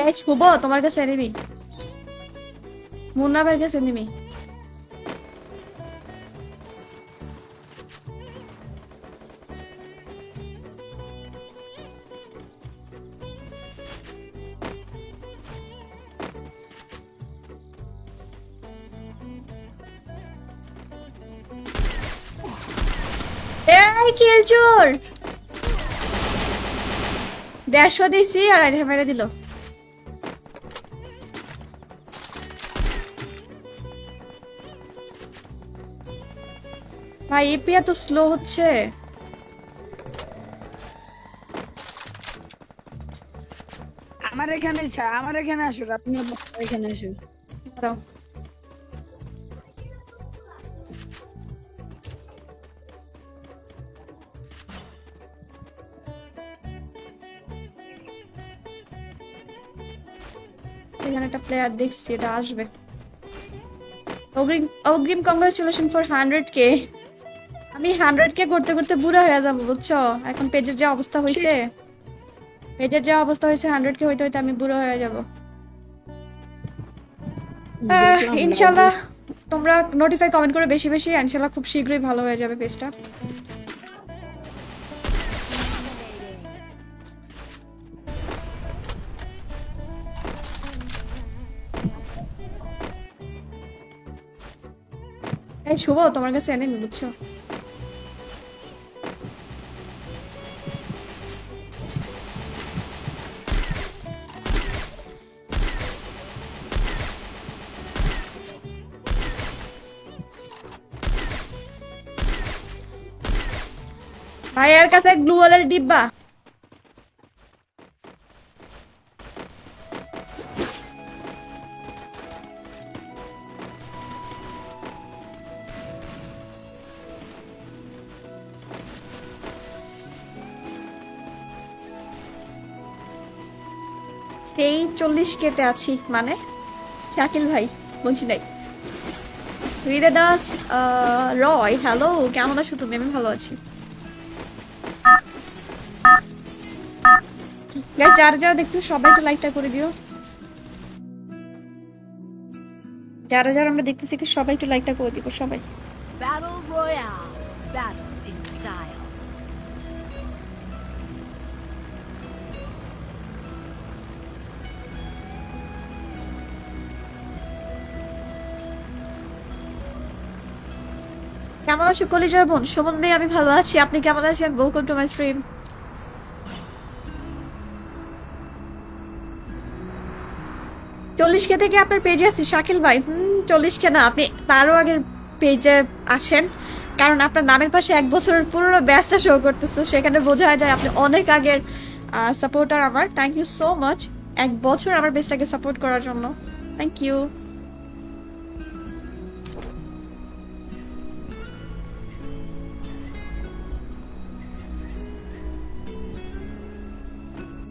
এই শুভ, তোমার কাছে এনিমি, মুন্না ভাইয়ের কাছে এনিমি। এই কিলচোর 150 দিছি আর এটা মেরে দিল। ভাই এপি এত স্লো হচ্ছে। আমার এখানে আমার এখানে আসুন, আপনি এখানে আসুন। দাঁড়াও। এখানে একটা প্লেয়ার দেখছি, এটা আসবে। অগ্রিম অগ্রিম কংগ্রাচুলেশন ফর 100K। আমি 100K করতে করতে বুড়া হয়ে যাবো বুঝছো, এখন পেজের যে অবস্থা হয়েছে, পেজের যে অবস্থা হয়েছে 100K হইতে হইতে আমি বুড়ো হয়ে যাব। ইনশাল্লাহ তোমরা নোটিফাই কমেন্ট করে বেশি বেশি, ইনশাল্লাহ খুব শীঘ্রই ভালো হয়ে যাবে পেজটা। এই শুভ, তোমার কাছে এনিমি বুঝছো। ভাইয়ের কাছে গ্লু ওয়ালের ডিব্বা। এই 40K তে আছি মানে শাকিল ভাই বলছি নাই। হৃদয় দাস রয়, হ্যালো, কেমন আছো তুমি? আমি ভালো আছি। যারা যারা দেখছো সবাই তো লাইকটা করে দিও, যারা যারা আমরা দেখতেছি সবাই একটু লাইকটা করে দিব সবাই। Battle Royale. Battle in style. কেমন আছো কলিজার বোন? সুমন ভাই আমি ভালো আছি, আপনি কেমন আছেন? Welcome to my stream. চল্লিশ কে থেকে আপনার পেজে আছি শাকিল ভাই। 40K না, আপনি তারও আগের পেজে আছেন, কারণ আপনার নামের পাশে 1 বছরের পুরো ব্যাচটা শো করতেছে, সেখানে বোঝা যায় আপনি অনেক আগের সাপোর্টার আমার। থ্যাংক ইউ সো মাচ 1 বছর আমার পেজটাকে সাপোর্ট করার জন্য, থ্যাংক ইউ।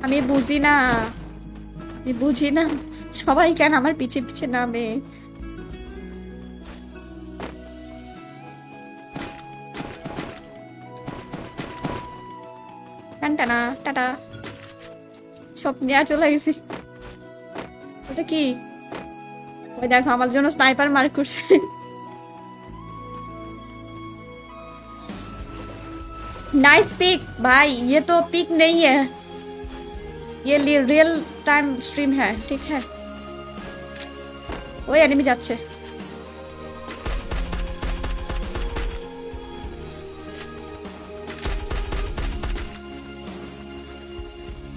আমি বুঝি না, আমি বুঝি না সবাই কেন আমার পিছে পিছে নামে। টানটানা টাটা, সব নিয়ে চলে গেছি। ওটা কি? ওই দেখো আমার জন্য স্নাইপার মার্ক করছে। नाइस पिक भाई, ये तो पिक नहीं है, ये रियल टाइम स्ट्रीम है, ठीक है। ওই এনিমি যাচ্ছে।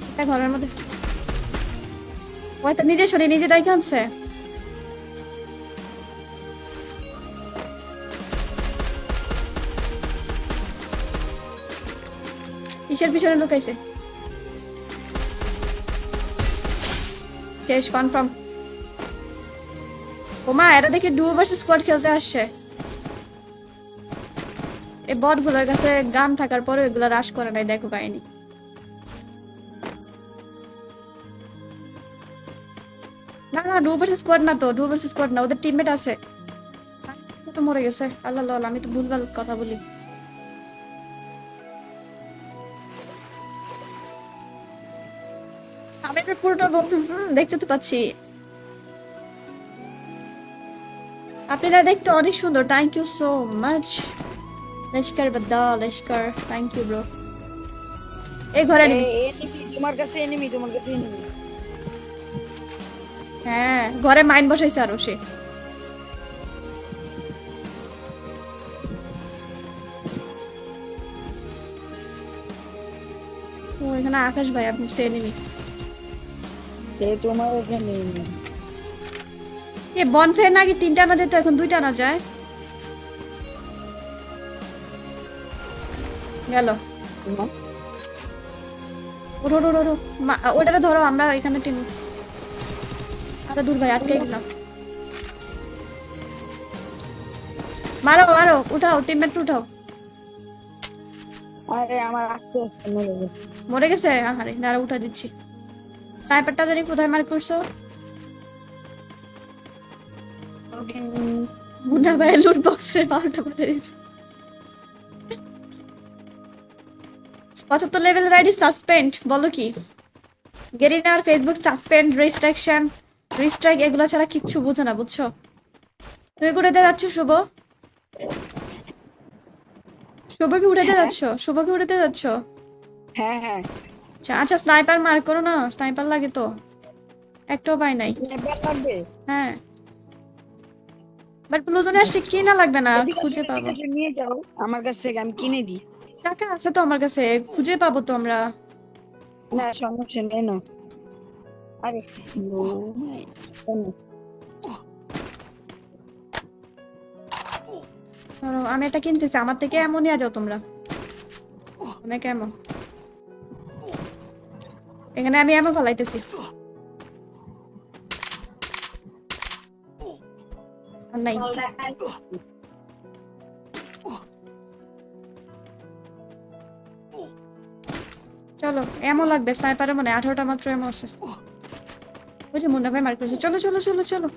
এটা ঘরের মধ্যে, ওই তো নিজে সরে নিজে দাই কানছে। কিসের পিছনে লুকাইছে? শেষ কনফার্ম। ওমা, এরা দেখি ডুও ভার্সেস স্কোয়াড খেলতে আসছে। এই বট গুলোর কাছে গান থাকার পরে এগুলা রাশ করে নাই, দেখো কাহিনী। না না, ডুও ভার্সেস স্কোয়াড না তো, ডুও ভার্সেস স্কোয়াড না, ওদের টিমমেট আছে। তো মরে গেছে। আল্লাহ লল, আমি তো ভুলভাল কথা বলি। আমি একটা পুরোটা বন্ধু দেখতে তো পাচ্ছি। আপনারা দেখতে অনেক সুন্দর, thank you so much. Laskar বদ্দা, লস্কর, থ্যাংক ইউ ব্রো। এই ঘরে নেই। তোমার কাছে এনিমি, তোমার কাছে এনিমি। হ্যাঁ, ঘরে মাইন বসাইছে আরো সে। ও এখানে আকাশ ভাই, আপনি সে এনিমি। তোমার এখানে এ বনফেয়ার নাকি 3টা আনা যেত, এখন 2টা আনা যায়। গেল। ওরো ওরো ওরো, ওটা ধরো, আমরা এখানে টিম। আরে দূর ভাই, আটকে গেলাম। মারো মারো, উঠাও, টিমমেট উঠাও। আরে আমার আস্তে আস্তে মরে গেছে। মরে গেছে? আরে দাঁড়া, উঠা দিচ্ছি। স্নাইপারটা জানি কোথায় মার করছো? মুন্না ভাই লুট বক্সের 12টা মারে দিয়েছে। 75 লেভেলের আইডি সাসপেন্ড, বলো কি? গেরিনার ফেসবুক সাসপেন্ড, রেস্ট্রিকশন, রিস্ট্রাইক এগুলো ছাড়া কিচ্ছু বুঝো না, বুঝছো? তুমি উড়ে যাচ্ছ শুভ? শুভকে উড়ে যাচ্ছ? শুভকে উড়ে যাচ্ছ? হ্যাঁ হ্যাঁ, আচ্ছা আচ্ছা, স্নাইপার মার করো না, স্নাইপার লাগে তো। একটাও পাই নাই। স্নাইপার লাগবে। হ্যাঁ, বাট ব্লুজনে আসলে কি না লাগবে না, এদিকে খুঁজে আসো, পাবো। এদিকে নিয়ে যাও আমার কাছ থেকে, আমি কিনে দিই। টাকা আছে তো আমার কাছে, খুঁজে পাবো তো আমরা। না সমস্যা নেই না। আরে ধরো, আমি এটা কিনতেছি, আমার থেকে এমন নিয়ে যাও তোমরা। অনেক এমন, এখানে আমি এমন ফলাইতেছি। আর নাই। চলো, এমন লাগবে স্নাইপারের, মনে 18টা মাত্র এমন আছে। ওই যে মুন্না ভাই মার করেছে। চলো চলো চলো চলো।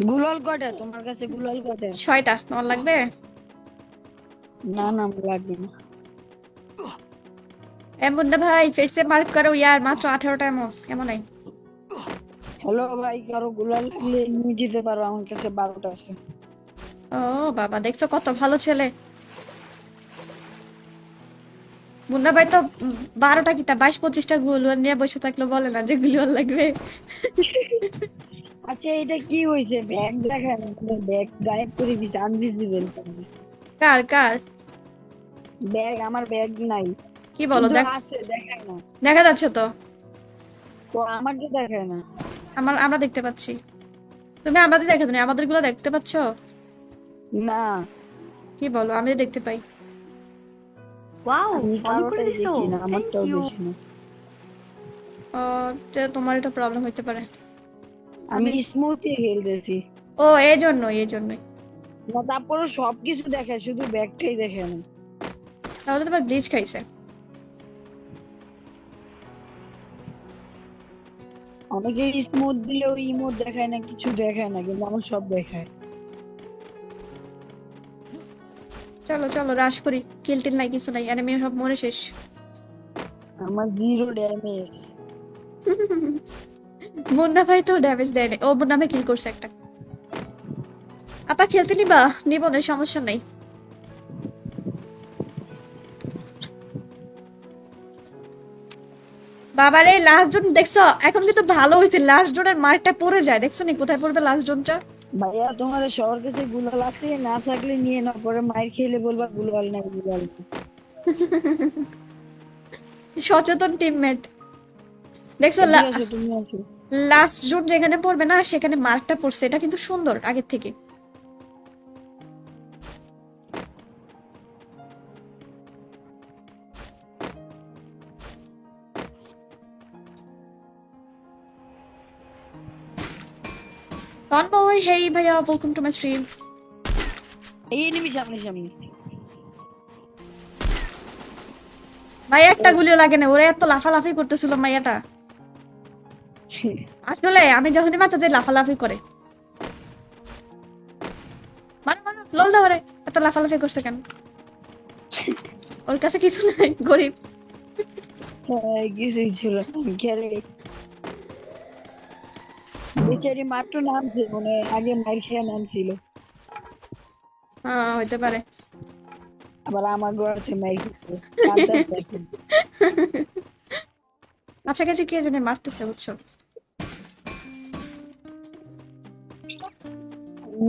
গুলাল কয়টা তোমার কাছে? গুলাল কয়টা? 6টা। তোমার লাগবে? না না, আমার লাগবে না। এ মুন্না ভাই ফির সে মার্ক করো ইয়ার, মাত্র 18টা এমন এমন নাই। হ্যালো ভাই, কারো গুলাল লাগলে নিয়ে যেতে পারো, আমার কাছে 12টা আছে। ও বাবা, দেখছো কত ভালো ছেলে। মুন্না ভাই তো 12টা কি তা 22-25টা গুলোয়াল নিয়ে বসে থাকলে বলে না যে গুলোয়াল লাগবে। আচ্ছা এটা কি হয়েছে? ব্যাগ দেখায় না, ব্যাগ গায়েব করে দিচ্ছে, আনভিজিবল। কার কার ব্যাগ? আমার ব্যাগ নাই। কি বলো? কিন্তু দেখ, আছে, দেখায় না দেখা যাচ্ছে তো। তো, আমার তো দেখায় না। আমরা দেখতে পাচ্ছি। তুমি আমাদের দেখা তুমি আমাদের গুলো দেখতে পাচ্ছো? না, কি বলো? আমি দেখতে পাই। Wow, আমি follow করে কারোটাই দিছো। দেখি না, Thank আমারটাও you. দেখি না। ও, তোমার এটা প্রবলেম হতে পারে। আমি স্মুথলি খেলতেছি। ও, এই জন্যই। না তারপরে সবকিছু দেখায়, শুধু ব্যাগটাই দেখে না। তাহলে তো গ্লিচ খাইছে। অনেকে স্মুথ দিলেও ইমোট দেখায় না, কিছু দেখায় না, কিন্তু আমার সব দেখায়। চলো চলো রাশ করি, কিল টিল নাই, কিছু নাই, এনিমি সব মরে শেষ। আমার 0 ড্যামেজ। মুন্না ভাই তো ড্যামেজ দেয় নাই। ও মুন্না ভাই কিল করছে একটা। আপা খেলতে নিবা? নিব না, সমস্যা নাই। বাবারে লাস্ট জোন দেখছো? এখন কিন্তু ভালো হয়েছে, লাস্ট জোনের মার্কটা পড়ে যায়, দেখছো নি কোথায় পড়বে লাস্ট জোনটা? ভাইয়া তোমাদের সবার কাছে গুলাল আছে, না থাকলে নিয়ে নাও, পরে মাইর খেলে বলবা গুলাল নাই গুলাল নাই। সচেতন টিমমেট। দেখছো ঠিক আছে, তুমি আসো। লাস্ট জোন যেখানে পড়বে না সেখানে মার্কটা পড়ছে, এটা কিন্তু সুন্দর আগের থেকে। তন্ময়, হেই ভাইয়া, ওয়েলকাম টু মাই স্ট্রিম। এই এনিমি সামনে সামনে। ভাই একটা গুলিও লাগে না, ওরা এত লাফালাফি করতেছিল মাইয়াটা। আসলে আমি যখনই মাথা দিয়ে লাফালাফি করে, মানে মানে লোল দাও রে, এত লাফালাফি করছে কেন? ওর কাছে কিছু নাই, গরিব। হ্যাঁ, কিছুই ছিল না, খেলে বেচারি মাত্র নামছে, মানে আগে মাইর খেয়ে নামছিল। হ্যাঁ হইতে পারে। আবার আমার ঘরতে মাইর খেয়েছে, কাঁদতেছে এখন। কাছাকাছি কে জানে মারতেছে, বুঝছো?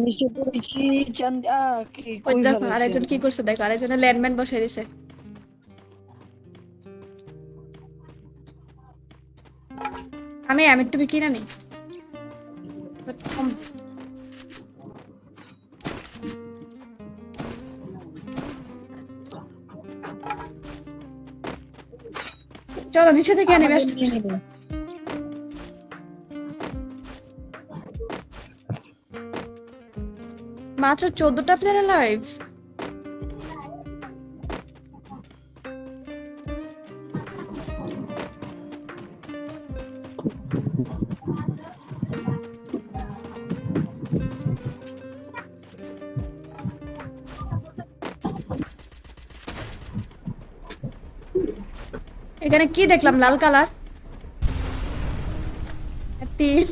নিশ্চয় করেছি চাঁদ ওই দেখো আরেকজন কি করছে, দেখো আরেকজনে ল্যান্ডম্যান বসে দিছে। আমি একটু কিনা নি। চলো নিচে থেকে নেমে আসতে। মাত্র 14টা প্লেয়ার লাইভ। এখানে কি দেখলাম, লাল কালার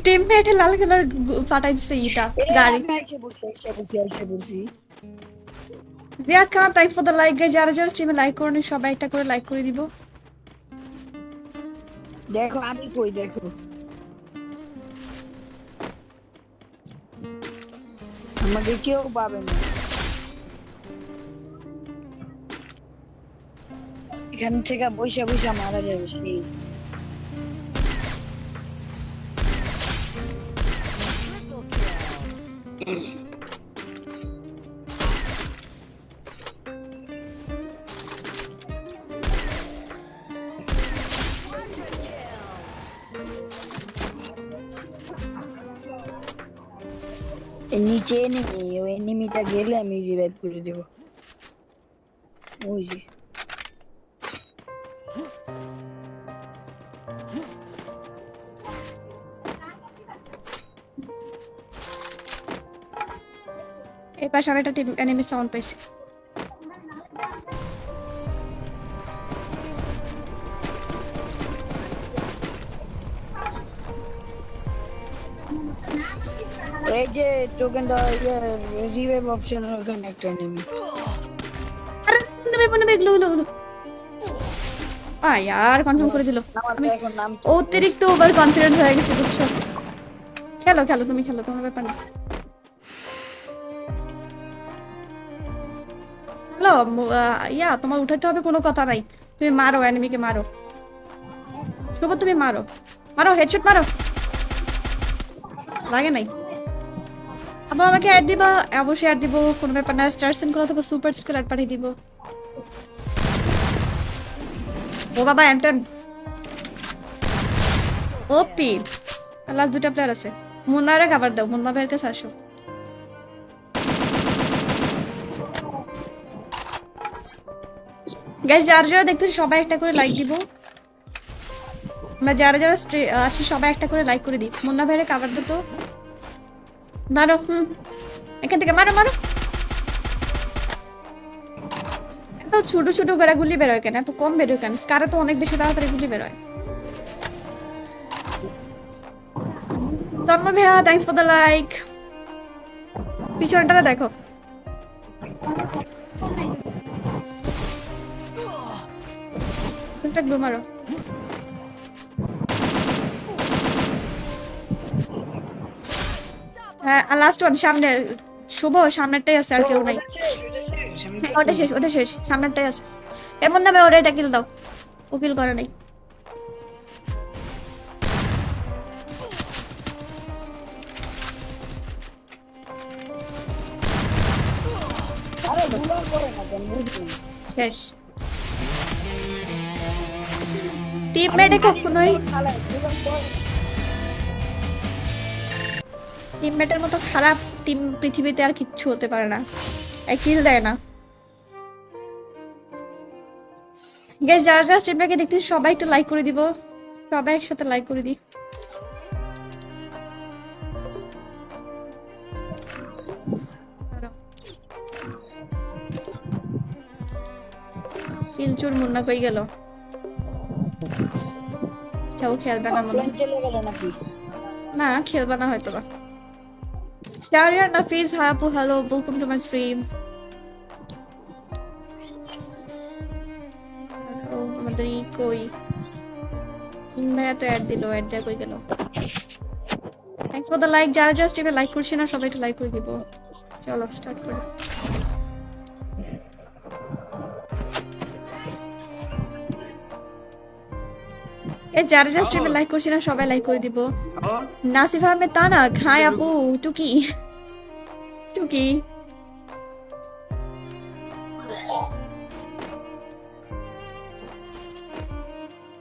টিমমেট লাল কালার ফাটাই দিছে ইটা গাড়ি। Ziyad Khan, thanks for the like guys. যারা যারা স্ট্রিমে লাইক করেন সবাই একটা করে লাইক করে দিব। দেখো আমি কই, দেখো আমাকে কেউ পাবে না। এখান থেকে বৈশা বৈশা মারা যাবে সেই। নিচে এনিমি, ওই এনিমিটা গেলে আমি রিভাইভ করে দেব। ওই যে এই পাশে আমি একটা টিম এনিমি সাউন্ড পাইছি। এই যে টোকেনটা রিভাইভ অপশনের ওখানে একটা এনিমি। আরে বনে গ্লু গ্লু গ্লু। यार কনফার্ম করে দিল। আমার এখন নাম অতিরিক্ত ওভার কনফিডেন্ট হয়ে গেছে, বুঝছো? খেলো খেলো, তুমি খেলো, তোমার ব্যাপার না। হ্যালো ইয়া, তোমার উঠাইতে হবে, কোনো কথা নাই। তুমি মারো এনিমিকে, মারো শুভ, তুমি মারো মারো, হেডশট মারো। লাগে নাই। আবার আমাকে অ্যাড দিবা? অবশ্যই অ্যাড দিব, কোনো ব্যাপার না। স্টার সেন্ড করে দেবো, সুপার চ্যাট করে অ্যাড পাঠিয়ে দিব। ও বাবা এন্টন ওপি। লাস্ট দুটা প্লেয়ার আছে। মুন্নারে খাবার দাও, মুন্না ভাইয়ের কাছে আসো। গাইস যারা যারা দেখতেছি সবাই একটা করে লাইক দিব। আমরা যারা যারা আছি সবাই একটা করে লাইক করে দিই। মুন্না ভাইরে কাভার দে তো। মারো এখান থেকে মারো মারো। এত ছোট ছোট করে গুলি বেরোয় কেন? এত কম বেরোয় কেন? স্কারে তো অনেক বেশি তাড়াতাড়ি গুলি বেরোয়। তন্ময় ভাইয়া থ্যাঙ্কস ফর দ্য লাইক। পিছনটা দেখো। একটা গ্লু মারো। হ্যাঁ লাস্ট ওয়ান সামনে। শুভ সামনেরটাই আছে, আর কেউ নাই। হ্যাঁ, ওটা শেষ ওটা শেষ, সামনেরটাই আছে। এর মধ্যে আমি ওটা এটা কিল দাও। ও কিল করে নাই। আরে গুলো করে না কেন বুঝলি? শেষ। টিমমেটে কখনোই টিমমেটের মতো খারাপ টিম পৃথিবীতে আর কিচ্ছু হতে পারে না। এক কিল দেয় না। গাইস যারা যারা স্ট্রিমটাকে দেখতেছি সবাই একটু লাইক করে দিব। সবাই একসাথে লাইক করে দিই। কিলচুর মুন্না কই গেল? চাও খেলবে না মনে হয়। চলে গেল নাকি? না খেলবে না হয়তো বা। শাহরিয়ার নাফিজ হাই আপু hello, welcome to my stream. আমাদের ই কই? কিং ভাইয়া তো অ্যাড দিল, অ্যাড দেয়া কই গেল? Thanks for the like. যারা যারা স্ট্রিমে লাইক করছে না সবাই একটু লাইক করে দিব। চলো স্টার্ট করি। যারা যারা স্ট্রিমে লাইক করছে না সবাই লাইক করে দিব। নাসিফ আহমেদ তানা হাই আপু। টুকি টুকি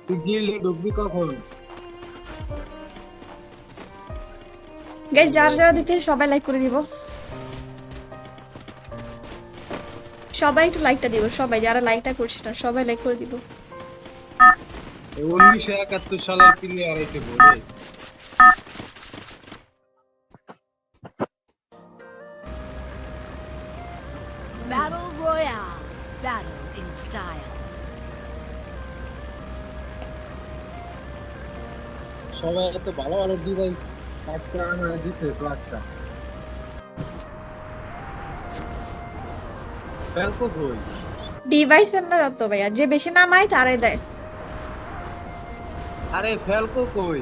তুই গিল্ডে ঢুকবি কখন? গাইস যারা যারা দেখতে সবাই লাইক করে দিব। সবাই একটু লাইকটা দিব। সবাই যারা লাইকটা করছে না সবাই লাইক করে দিব। 1971 সালের প্লেয়ার এসে বলে Battle Royale. Battle in style. সবাই এত ভালো ভালো ডিভাইস একটা আমরা দিতে ক্লাসটা ফেলকো কই? ডিভাইসের না যত ভাইয়া, যে বেশি নামায় তারাই দেয়। আরে ফেলকো কই?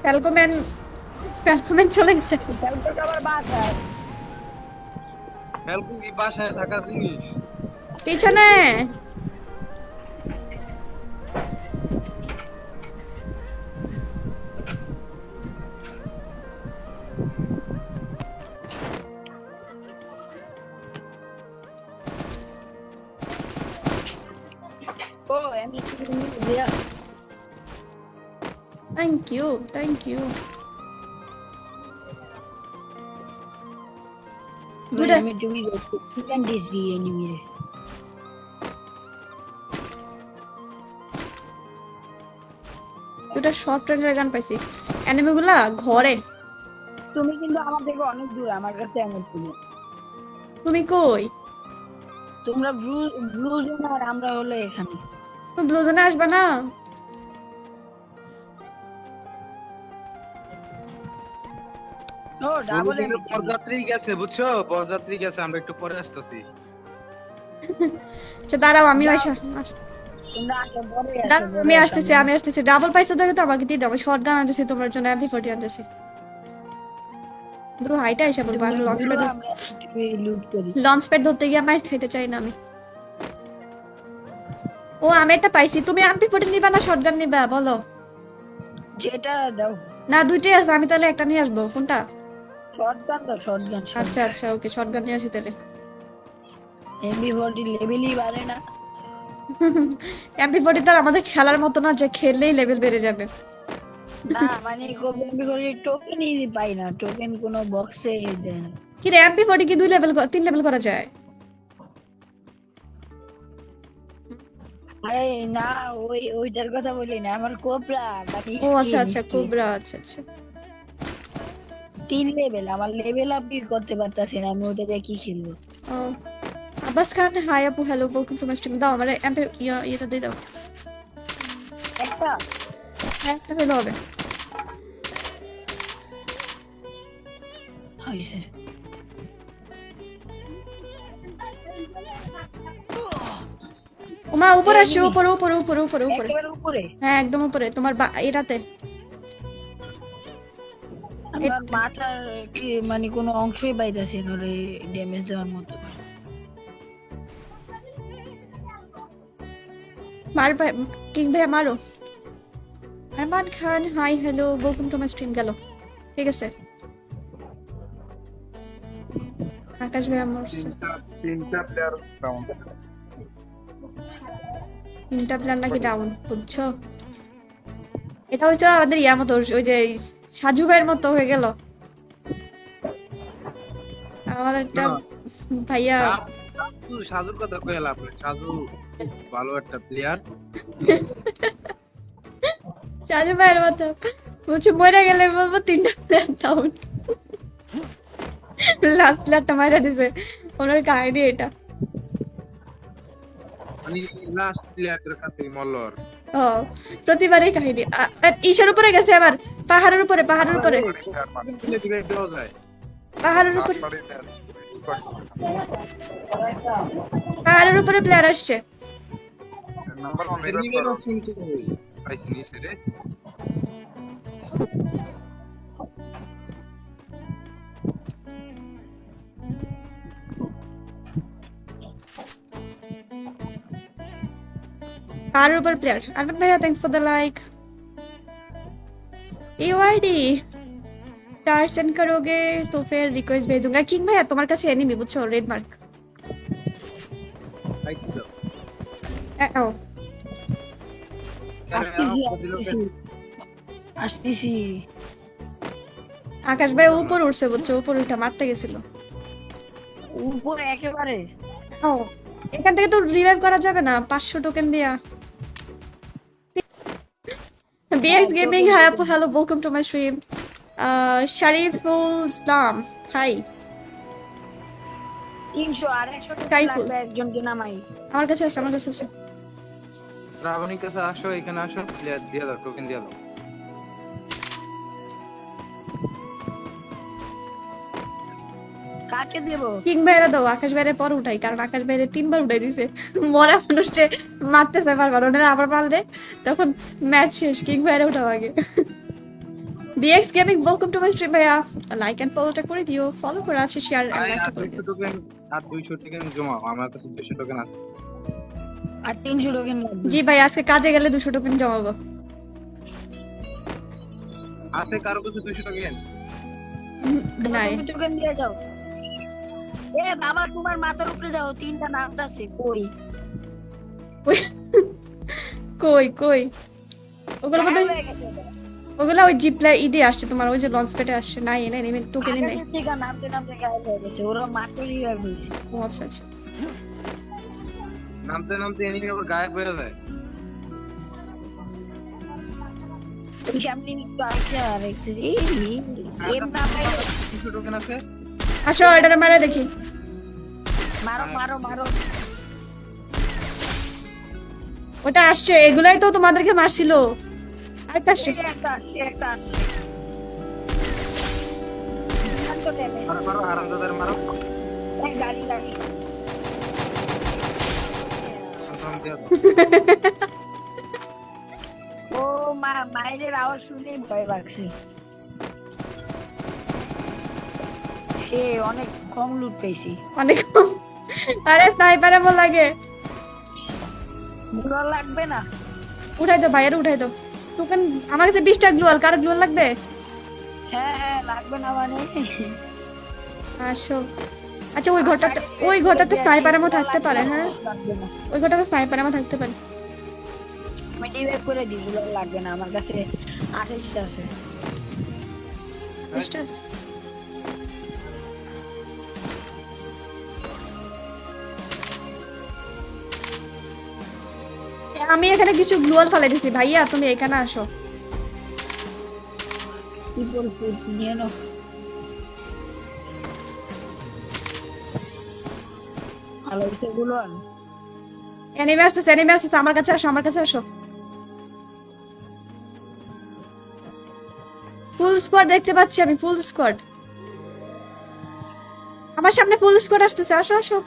ফ্যালকোম্যান চলে গেছে। তারপর আবার বাসায় ফেলকো কি বাসায় থাকা জিনিস? পিছনে ও আমি দিয়া থ্যাংক ইউ থ্যাংক ইউ। আমি জমি করছি চিকেন ডিশ দিয়ে নিয়ে দুটা শর্ট রেঞ্জের গান পাইছি। অ্যানিমেগুলা ঘরে। তুমি কিন্তু আমার থেকে অনেক দূর, আমার কাছে এমন তুমি তুমি কই? তোমরা ব্লু জোন আর আমরা হলো এখানে। তুমি ব্লু জোনে আসবে না? ও ডাবল বরযাত্রী গেছে বুঝছো, বরযাত্রী গেছে, আমরা একটু পরে আসতেছি। আচ্ছা দাঁড়াও আমি আসা। তোমরা আগে বড় দাঁড়াও আমি আসতেছি। ডাবল পাইছো দেখো তো আমাকে দিয়ে দাও। শর্ট গান আনতেছি তোমার জন্য, MP40 আনতেছি। দুটো হাইটা এসে বলবো আমি লুট করি। লঞ্চ প্যাড ধরতে গিয়ে আমার খেতে চাই না আমি। ও আমি একটা পাইছি। তুমি MP40 নিবা না শর্ট গান নিবা বলো? যেটা দাও না দুইটাই আছে, আমি তাহলে একটা নিয়ে আসবো। কোনটা? শটগান দাও শটগান। আচ্ছা আচ্ছা ওকে শর্ট গান নিয়ে আসি তাহলে। MP40 লেভেলই বাড়ে না। MP40 তো আর আমাদের খেলার মতো না যে খেললেই লেভেল বেড়ে যাবে। না মানে MP40 টোকেনই পাই না, টোকেন কোনো বক্সে দেয় না। কি রে MP40 কি 2 লেভেল 3 লেভেল করা যায়? আরে না, ওইটার কথা বলি না, আমার কোবরা মানে ও আচ্ছা skin, আচ্ছা, skin। কোবরা, আচ্ছা আচ্ছা। 3 লেভেল, আমার লেভেল আপ করতে পারতাছি না, আমি ওটা দিয়ে কি খেলবো? ও আব্বাস খান, হাই আপু, hello, welcome to my stream. দাও আমার এমপি এটা দিয়ে দাও। একটা হ্যাঁ, একটা হলো হবে। হইছে। ওমা উপরে আসছে, উপরে উপরে উপরে উপরে উপরে। একেবারে উপরে হ্যাঁ একদম উপরে, তোমার এটাতে। আমার মাথার কি মানে কোনো অংশই পাইতাছি না রে ড্যামেজ দেওয়ার মতো। মার ভাই, কিং ভাই মারো। Arman Khan, hi hello, welcome to my stream. গেল, ঠিক আছে। আকাশ ভাই মরছে। তিনটা প্লেয়ার ডাউন। তিনটা প্ল্যান নাকি ডাউন, বুঝছো? এটা হচ্ছে আমাদের ইয়ার মতো, ওই যে সাজু ভাইয়ের মতো হয়ে গেল আমাদের একটা ভাইয়া। সাজুর কথা কয়ে লাভ নেই, সাজু ভালো একটা প্লেয়ার। সাজু ভাইয়ের মতো বলছে, মরে গেলে বলবো তিনটা প্ল্যান ডাউন। লাস্ট প্ল্যানটা মারা দিছে, ওনার কাহিনী এটা। মানে লাস্ট প্লেয়ারের কাছে মল্লর ও প্রতিবারই কাহিনী। ইসের উপরে গেছে আবার, পাহাড়ের উপরে, পাহাড়ের উপরে, দিলে দেওয়া যায়। পাহাড়ের উপরে, পাহাড়ের উপরে প্লেয়ার আসছে। নাম্বার 1 রিভাইভ রিভাইভ করো। অপশন কি হবে? পাইছি নিচে রে। पार ऊपर प्लेयर। अरविंद भैया thanks for the like. AOID star send करोगे तो फिर रिक्वेस्ट भेज दूंगा। किंग भैया তোমার কাছে এনিমি বুঝছো, রেড মার্ক। পাইছি তো। ও আসতেছি। আকাশ ভাই উপর উঠছে বুঝছো, উপর উঠা মারতে গেছিল। উপরে একেবারে। ও এখান থেকে তো রিভাইভ করা যাবে না 500 টোকেন দিয়া। বিএক্স গেমিং, হাই আপু, hello, welcome to my stream. Shariful Islam, hi. 300 আর 100 টাকা সাইফুল। লাগবে একজনকে নামাই। আমার কাছে আছে, আমার কাছে আছে। রাবণীর কাছে আসো, এখানে আসো, প্লেয়ার দিয়ে দাও, টোকেন দিয়ে দাও। কাকে দেব? কিং ভাইরা দাও, আকাশ ভাইরে পর উঠাই, কারণ আকাশ ভাইরে 3বার উঠাই দিছে। মরা মানুষে মারতেছে বারবার, ওনারা আবার মারলে তখন ম্যাচ শেষ। কিং ভাইরে উঠাও আগে। Bx gaming, welcome to my stream ভাইয়া। লাইক এন্ড ফলোটা করে দিও, ফলো করে আছে, শেয়ার এন্ড ভাই, লাইক আর করে 200 দিও। টোকেন, আর 200 টোকেন জমাও। আমার কাছে 200 টোকেন আছে। আর 300 টোকেন লাগবে। জি ভাই, আজকে কাজে গেলে 200 টোকেন জমাবো। আছে কারো কাছে 200 টোকেন? নাই, টোকেন দিয়ে যাও। এ বাবা, তোমার মাথার উপরে যাও, 3টা নাম আছে কই? কই কই ওগুলো বোধহয়, ওগুলো ওই জিপলা ঈদে আসছে তোমার, ওই যে লঞ্চ প্যাডে আসছে। নাই এনে নেই, টোকেনই নেই। আকাশের থেকে নামতে নামতে গায়েব হয়ে গেছে, ওরা মাঠে রিভাইভ হয়েছে। ও আচ্ছা আচ্ছা। নামতে নামতে এনিমি আবার গায়েব হয়ে যায়। ওই সামনে একটু আসছে আর এক্সিট এর না পাইলে 200 টোকেন আছে। আসো এটারে মারা দেখি। মারো মারো মারো। ওটা আসছে, এগুলাই তো তোমাদেরকে মারছিল। আরেকটা আসছে। একটা আসছে। এত damage, মারো মারো, আরামদাদার মারো। এই গাড়ি গাড়ি। কনফার্ম দিয়ে দাও। ও মায়ের আওয়াজ শুনেই ভয় লাগছে। সে অনেক কম লুট পেয়েছি। অনেক কম। আরে স্নাইপারে বল লাগে। ভালো লাগবে না। উঠাই দাও ভাইয়ের, উঠাই দাও টোকেন। আমার কাছে 20টা গ্লুয়াল, কার গ্লুয়াল লাগবে? হ্যাঁ হ্যাঁ লাগবে না মানে। আসো। আচ্ছা ওই ঘরটাতে স্নাইপার আমার থাকতে পারে। হ্যাঁ লাগবে না। ওই ঘরটাতে স্নাইপার আমার থাকতে পারে। আমি রিভাইভ করে দিই, গুলো লাগবে না, আমার কাছে 28টা আছে। 20টা? আমি এখানে কিছু গ্লুয়াল ফালাই দিছি ভাইয়া, তুমি এখানে আসো। কি বলছো নিয়ে নাও। ভালো সেগুলো এনিমি আসতেছে, আমার কাছে আসো, আমার কাছে আসো। ফুল স্কোয়াড দেখতে পাচ্ছি আমি, ফুল স্কোয়াড আমার সামনে, ফুল স্কোয়াড আসতেছে, আসো আসো।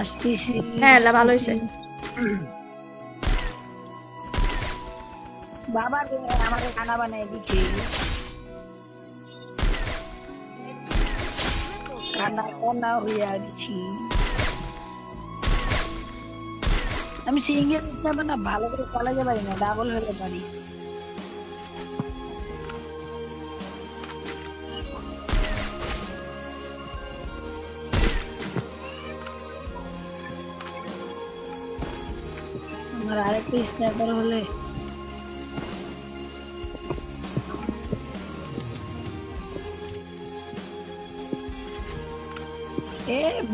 আসতেছি। হ্যাঁ আল্লাহ ভালো হয়েছে। বাবা আমাকে খানা বানাই দিচ্ছে, খানা খানা হইয়া দিচ্ছি। আমি সিঙ্গেল যাবো না, ভালো করে চালাতে পারি না, ডাবল হলে পারি। আমার আরেকটা স্ন্যাপার হলে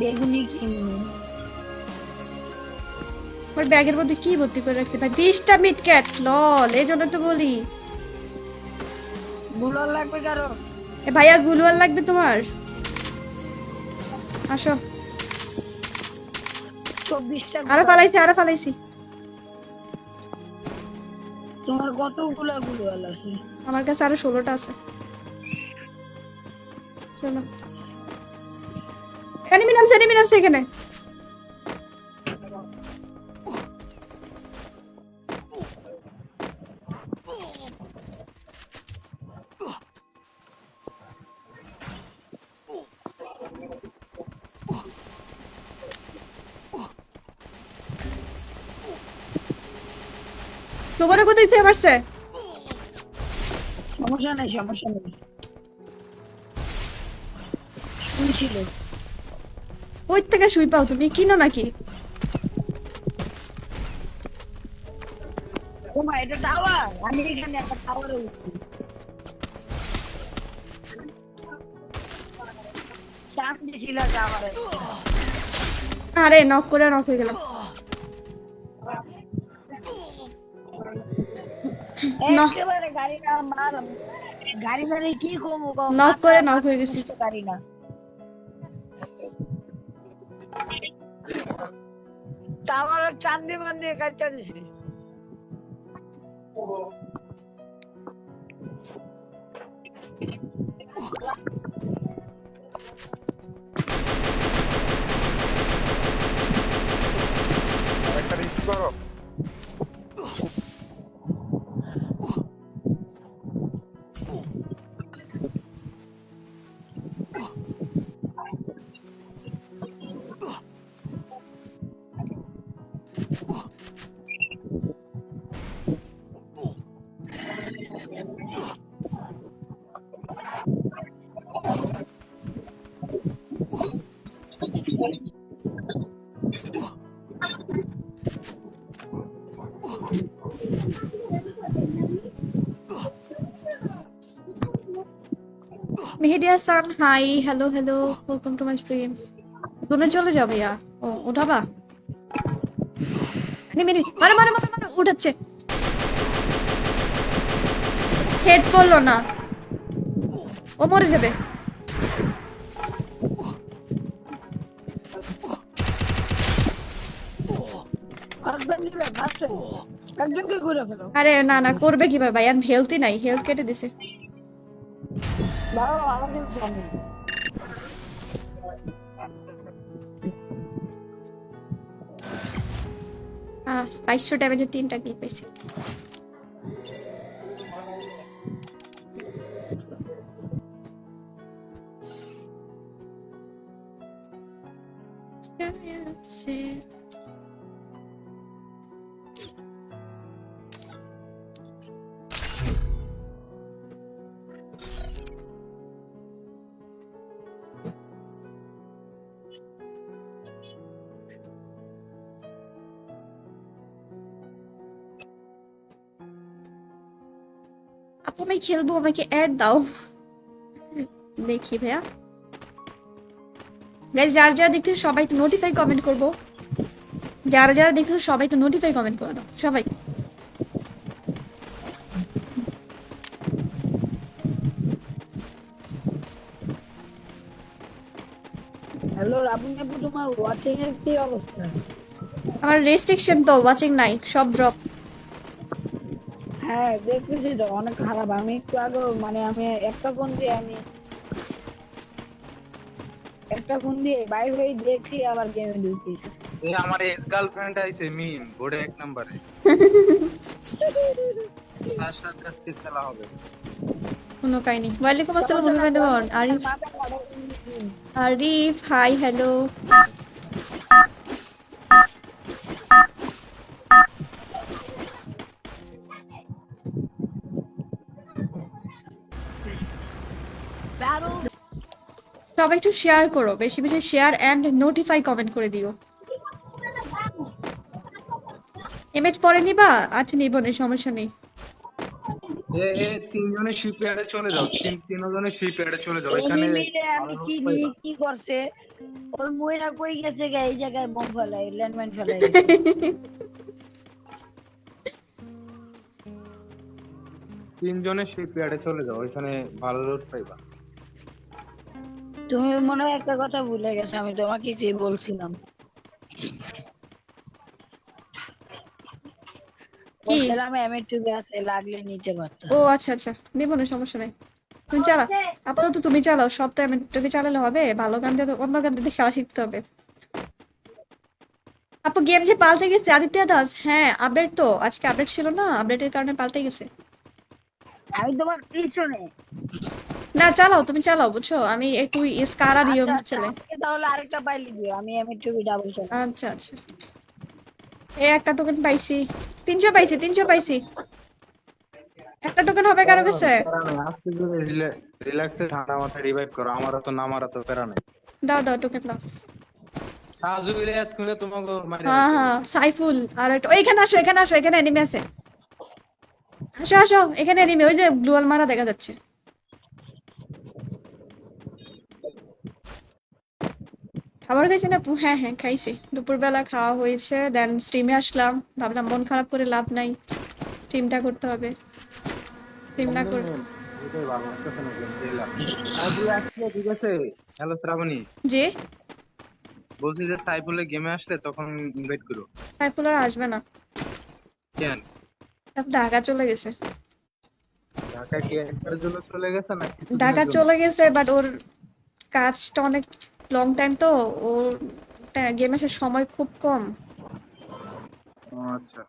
বেগুনি কিনবো। আমার ব্যাগের মধ্যে কি ভর্তি করে রাখছে ভাই, 20টা মিট ক্যাট, লল, এই জন্য তো বলি। গুলো লাগবে কারো? এ ভাইয়া গ্লুয়াল লাগবে তোমার, আসো। 24টা আরো ফালাইছি। তোমার কতগুলো গুলোয়াল আছে? আমার কাছে আরো 16টা আছে। চলো, এনিমি নামছে এখানে। তোমার কোথায় দিতে পারছে? সমস্যা নেই শুনছিল। ওই থেকে শুই পাও তুমি, কিনো নাকি? ও মা, এটা টাওয়ার। আমি এখানে একটা টাওয়ারে উঠছি, সামনে ছিল টাওয়ারে। আরে নক হয়ে গেলাম। একেবারে গাড়ি না মার, গাড়ি মারে কি কমু কম, নক হয়ে গেছি। গাড়ি না টাওয়ারের চান্দি মান্দি কাটটা দিছি। একটা রিস্ক করো। Mehedi Hasan, hi, hello, welcome to my stream. জোনে চলে যাবে ইয়া, ও উঠাবা। মারো, উঠাচ্ছে। হেড পড়লো না, ও মরে যাবে। আরে না করবে কিভাবে ভাই, আর হেলথই নাই, হেলথ কেটে দিছে। বাবা আমাদের জানি 2200 ড্যামেজের 3টা কিল পেয়েছি। আপু আমি খেলবো, আমাকে অ্যাড দাও। দেখি ভাইয়া, গাইস যার দেখতে সবাই নোটিফাই কমেন্ট করবো, যারা যারা দেখতেছো সবাই একটু নোটিফাই কমেন্ট করে দাও সবাই। হ্যালো রাবুন আপু, তোমার ওয়াচিং এর কি অবস্থা? আমার রেস্ট্রিকশন তো, ওয়াচিং নাই, সব ড্রপ। হ্যাঁ দেখতেছি তো অনেক খারাপ। আমি একটু আগে মানে আমি একটা ফোন দিয়ে বাইরে হয়ে দেখি আবার গেমে ঢুকি। এই আমার এক্স গার্লফ্রেন্ড আইছে মিম বোর্ডে 1 নম্বরে। তার সাথে আজকে খেলা হবে। কোনো কাহিনী। ওয়ালাইকুম আসসালাম Rahman Arif. Arif hi hello. Battle সবাই একটু শেয়ার করো, বেশি বেশি শেয়ার এন্ড নোটিফাই কমেন্ট করে দিও। ইমেজ পরে নিবা? আচ্ছা নিব না, সমস্যা নেই। এ তিনজনে শিপইয়ার্ডে চলে যাও, তিনজনে শিপইয়ার্ডে চলে যাও। এখানে এনিমিতে আমি চিনি কি করছে, ওর মইরা কই গেছে গা, এই জায়গায় বোম ফেলাই ল্যান্ডমাইন ফেলাই। তিনজনে শিপইয়ার্ডে চলে যাও, এখানে ভালো লুট পাইবা। তুমি মনে হয় একটা কথা ভুলে গেছো, আমি তোমাকে কি বলছিলাম। কি? বলছিলাম এমএ2 আছে, লাগলে নিতে পারতো। ও আচ্ছা আচ্ছা, নিব না, সমস্যা নেই। তুমি চালাও, আপাতত তুমি চালাও। সব তো তুমি চালালে হবে? ভালো গান দিয়ে অন্য গান দিয়ে খেলা শিখতে হবে। আপু গেম যে পাল্টে গেছে আদিত্য দাস, হ্যাঁ আপডেট তো, আজকে আপডেট ছিল না, আপডেটের কারণে পাল্টে গেছে। আমি তোমার পিছনে। না চালাও, তুমি চালাও, বুঝছো? আমি একটু স্কারা দিও আচ্ছা আচ্ছা, চলে। আমাকে তাহলে আরেকটা পাইলে দিও, আমি এমএ2 ডাবল শট। আচ্ছা আচ্ছা, এই একটা টোকেন পাইছি। 300 পাইছি, 300 পাইছি। একটা টোকেন হবে কারো কাছে? আজকে যদি রিল্যাক্সে ঠান্ডা মাথায় রিভাইভ করো, আমারও তো নামারও তো প্যারা নাই। দাও দাও টোকেন দাও। সাজুইলে এত খুলে তোমাকে মারি। হ্যাঁ হ্যাঁ, সাইফুল আর একটা এখানে আসো, এখানে আসো, এখানে এনিমি আছে। আসো আসো, এখানে এনিমি, ওই যে গ্লুয়াল মারা দেখা যাচ্ছে। খাবার খাইছি না? হ্যাঁ হ্যাঁ খাইছি, দুপুরবেলা খাওয়া হয়েছে। দেন স্ট্রিমে আসলাম, ভাবলাম মন খারাপ করে লাভ নাই, স্ট্রিমটা করতে হবে। স্ট্রিম না করে এটাই ভালো লাগতেছে না গেম খেলা। সাইফুল আসলে ঠিক আছে। হ্যালো শ্রাবণী, যে বলছি যে সাইফুলে গেমে আসলে তখন ইনভাইট করো। সাইফুল আর আসবে না, কেন? সাইফুল ঢাকা চলে গেছে। ঢাকা কি একবারের জন্য চলে গেছে না কিছুদিনের ঢাকা জন্য? চলে গেছে, বাট ওর কাজটা অনেক লং টাইম তো, ওর গেম আসার সময় খুব কম। ও আচ্ছা।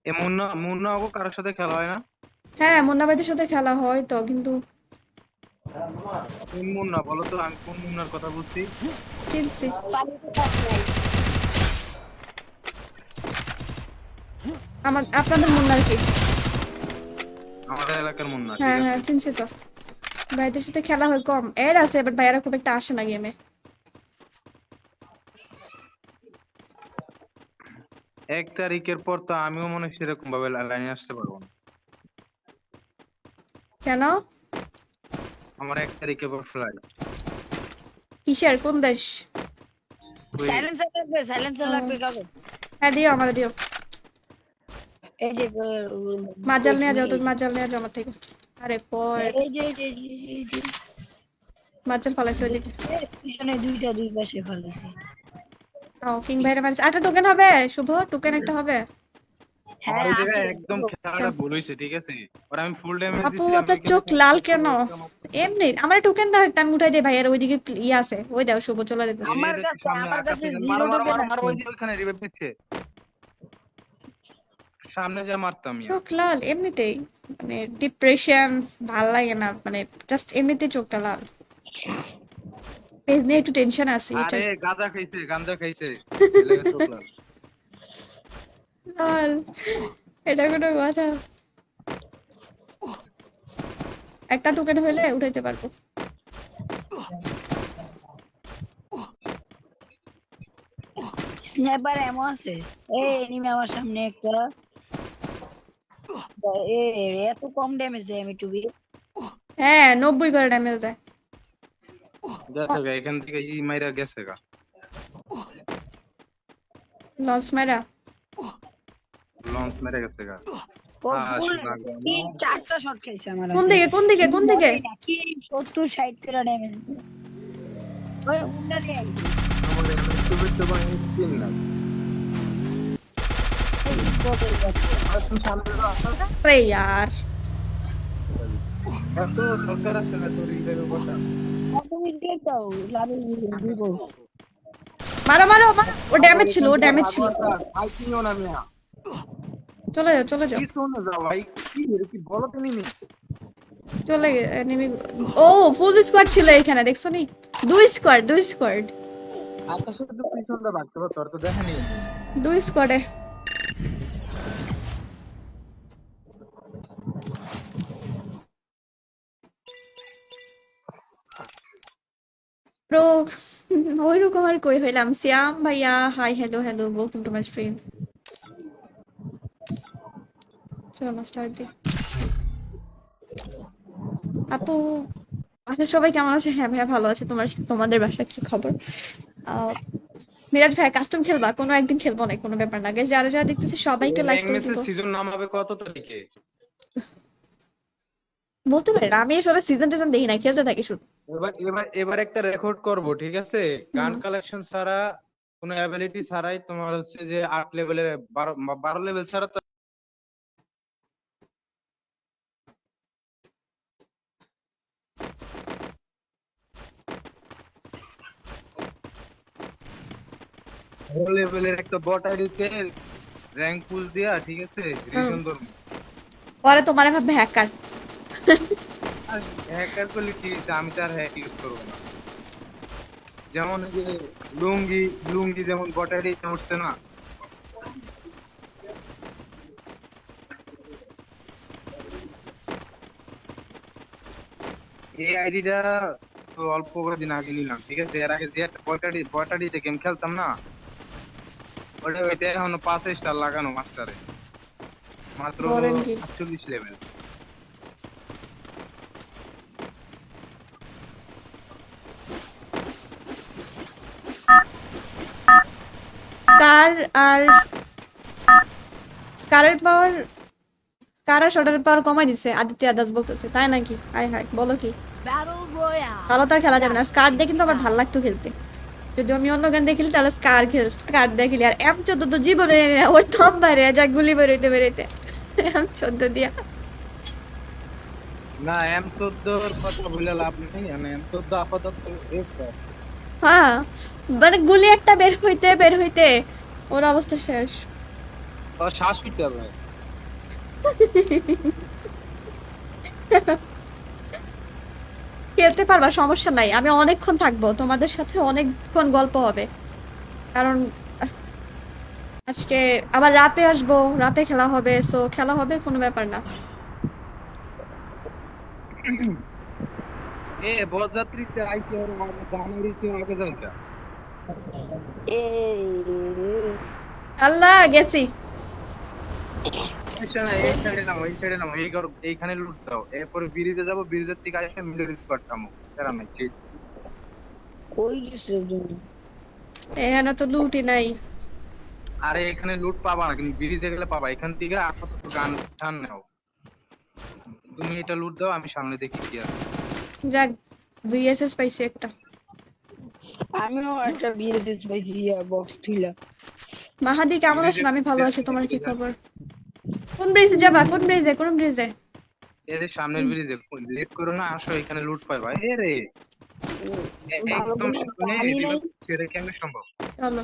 এ মুন্না মুন্না ওকে কারোর সাথে খেলা হয় না? হ্যাঁ মুন্নাবাইদের সাথে খেলা হয় তো, কিন্তু কোন মুন্না বলো তো, আমি কোন মুন্নার কথা বলছি? চিনছি। আপনাদের মুন্নার কি? আমাদের এলাকার মুন্না, ঠিক হ্যাঁ আছে। হ্যাঁ চিনছি তো। ভাইদের সাথে খেলা হয় কম, এর আছে বাট ভাইয়ারা খুব একটা আসে না গেমে। 1 তারিখের পর তো আমিও মনে হয় সেরকম ভাবে লাইনে আসতে পারবো না। কেন? আমার 1 তারিখের পর ফ্লাইট। কিসের, কোন দেশ? সাইলেন্সার লাগবে, সাইলেন্সার লাগবে কাগজ। হ্যাঁ দিও, আমার দিও। এই যে মাজাল নিয়ে যাও, তুমি মাজাল নিয়ে যাও আমার থেকে। আরে পর এই যে এই যে এই যে মাজাল ফালাইছে ওইদিকে। পিছনে দুই পাশে ফেলেছি। ও কিং ভাইরা মারছে। আটা টোকেন হবে শুভ, টোকেন একটা হবে। হ্যাঁ আমার ওই জায়গায় আছে। একদম খেলাটা ভুল হয়েছে, ঠিক আছে। আর আমি ফুল ড্যামেজ আপু দিচ্ছি। আপনার চোখ লাল কেন? এমনি আমার টোকেন দাও একটা, আমি উঠাই দিই। ভাইয়ার ওইদিকে ইয়ে আছে, ওই দাও শুভ চলে যেতেছে। আমার কাছে মারো জিরো মারো টোকেন মারো মারো, আছে। ওই যে ওইখানে রিভাইভ দিচ্ছে। সামনে যা মারতাম ইয়া। চোখ লাল এমনিতেই, মানে ডিপ্রেশন, ভাল লাগে না, মানে জাস্ট এমনিতেই চোখটা লাল। পেজ নিয়ে একটু টেনশন আছে এটা। আরে গাঁজা খাইছে এই লাগে চোখ লাল। লাল, এটা কোনো কথা? একটা টোকেন হইলে উঠাইতে পারবো। স্নাইপার এমন আছে। এই এনিমি আমার সামনে একটা। এ এত কম ড্যামেজ দেয় আমি টুবি। হ্যাঁ 90 করে ড্যামেজ দেয়। গেছে গা, এখান থেকে ই মাইরা গেছে গা। লঞ্চ মেরা লঞ্চ মেরে গেছে গা ও হ্যাঁ, ফুল লাগবে। 3-4টা শট খাইছে আমার কোন দিকে কোন দিকে কোন দিকে? কি 70-60 করে ড্যামেজ ওই উন্ডা দিয়ে আমাদের ইউটিউবে তো ভাই স্কিন না আর তুমি সামনে দাও আরে ইয়ার এত সরকার আছে না তোর এইভাবে কথা তুমি কে দাও লাভে দিব মারো মারো মারো। ও ড্যামেজ ছিল, ও ড্যামেজ ছিল। আইকিও না মিয়া চলে যাও চলে যাও কি শোনো যাও ভাই কি কি বলো তুমি নি চলে এনিমি। ও ফুল স্কোয়াড ছিল এখানে, দেখছো নি? দুই স্কোয়াড আকাশে তো পিছন দা ভাগতে তোর তো দেখেনি দুই স্কোয়াডে। ব্রো ওইরকম আর কই হইলাম। সিয়াম ভাইয়া high hello hello, welcome to my stream. চলো স্টার্ট দি। আপু বাসার সবাই কেমন আছে? হ্যাঁ ভাইয়া ভালো আছে। তোমাদের বাসার কি খবর? মিরাজ ভাই কাস্টম খেলবা? কোনো একদিন খেলবো না, কোনো ব্যাপার না। গাইস যারা যারা দেখতেছে সবাইকে লাইক করে দিও। সিজন নামাবে কত তারিখে বলতে পারি না, আমি আসলে সিজন টিজন দেখি না, খেলতে থাকি শুধু। এবার একটা রেকর্ড করব ঠিক আছে গান কালেকশন ছাড়া কোনো অ্যাবিলিটি ছাড়াই তোমার হচ্ছে যে 8 লেভেলের 12 লেভেল ছাড়া তো লেভেলের একটা বট আইডিতে র‍্যাঙ্ক পুশ দিয়া ঠিক আছে রিজন ধরব পরে তোমার ভাববে হ্যাকার। আর হ্যাকার করলে কি হইছে? আমি তো আর হ্যাক ইউজ করব না যেমন এই যে লুঙ্গি যেমন বট আইডিতে উঠছে না এই আইডিটা তো অল্প কদিন আগে নিলাম ঠিক আছে এর আগে যে একটা বটাডিতে গেম খেলতাম না ওটা হইতে এখনো 5 স্টার লাগানো মাস্টারে মাত্র বলেন কি? 48 লেভেল স্কার আর স্কারের পাওয়ার, স্কার আর শর্টারের পাওয়ার কমাই দিছে আদিত্য আদাস বলতেছে, তাই নাকি? হাই হাই বলো কি? Battle Royale. ভালো তার খেলা যাবে না। স্কার দিয়ে কিন্তু আমার ভালো লাগতো খেলতে। যদি আমি অন্য গান দেখি তাহলে স্কার দিয়ে খেলি। আর M14 তো জীবনে ওর থম বারে যা গুলি বেরোইতে M14 দিয়া। না M14 এর কথা বলে লাভ নেই মানে M14 আপাতত এসে হ্যাঁ মানে গুলি একটা বের হইতে ওর অবস্থা শেষ। তো শ্বাস নিতে হবে খেলতে পারবা, সমস্যা নাই। আমি অনেকক্ষণ থাকবো তোমাদের সাথে, অনেকক্ষণ গল্প হবে। কারণ আজকে আবার রাতে আসবো, রাতে খেলা হবে, সো খেলা হবে, কোনো ব্যাপার না। এ বরযাত্রীতে আইছে আর গানের ইচ্ছে আগে যাইতা এ আল্লাহ গেছি। এই সাইডে নাও এইখানে লুট দাও এরপরে ব্রিজে যাবো ব্রিজের থেকে আসে মিডল স্কোয়াড কামো এরা নাই ঠিক কই গেছে জন্য এখানে তো লুটি নাই। আরে এখানে লুট পাবা না কিন্তু ব্রিজে গেলে পাবা এখান থেকে আপাতত গান টান নাও তুমি এটা লুট দাও আমি সামনে দেখি কি আছে যাক ভিএসএস পাইছি একটা। আমিও একটা বিএসএস পাইছি বক্স থিলা মাহাদি কেমন আছেন? আমি ভালো আছি, তোমার কি খবর? কোন ব্রিজে যাবা? কোন ব্রিজে? এই যে সামনের ব্রিজে লেট করো না আসো এখানে লুট পাইবা এ রে একদম সামনে এদিকে ছেড়ে কেমনে সম্ভব চলো।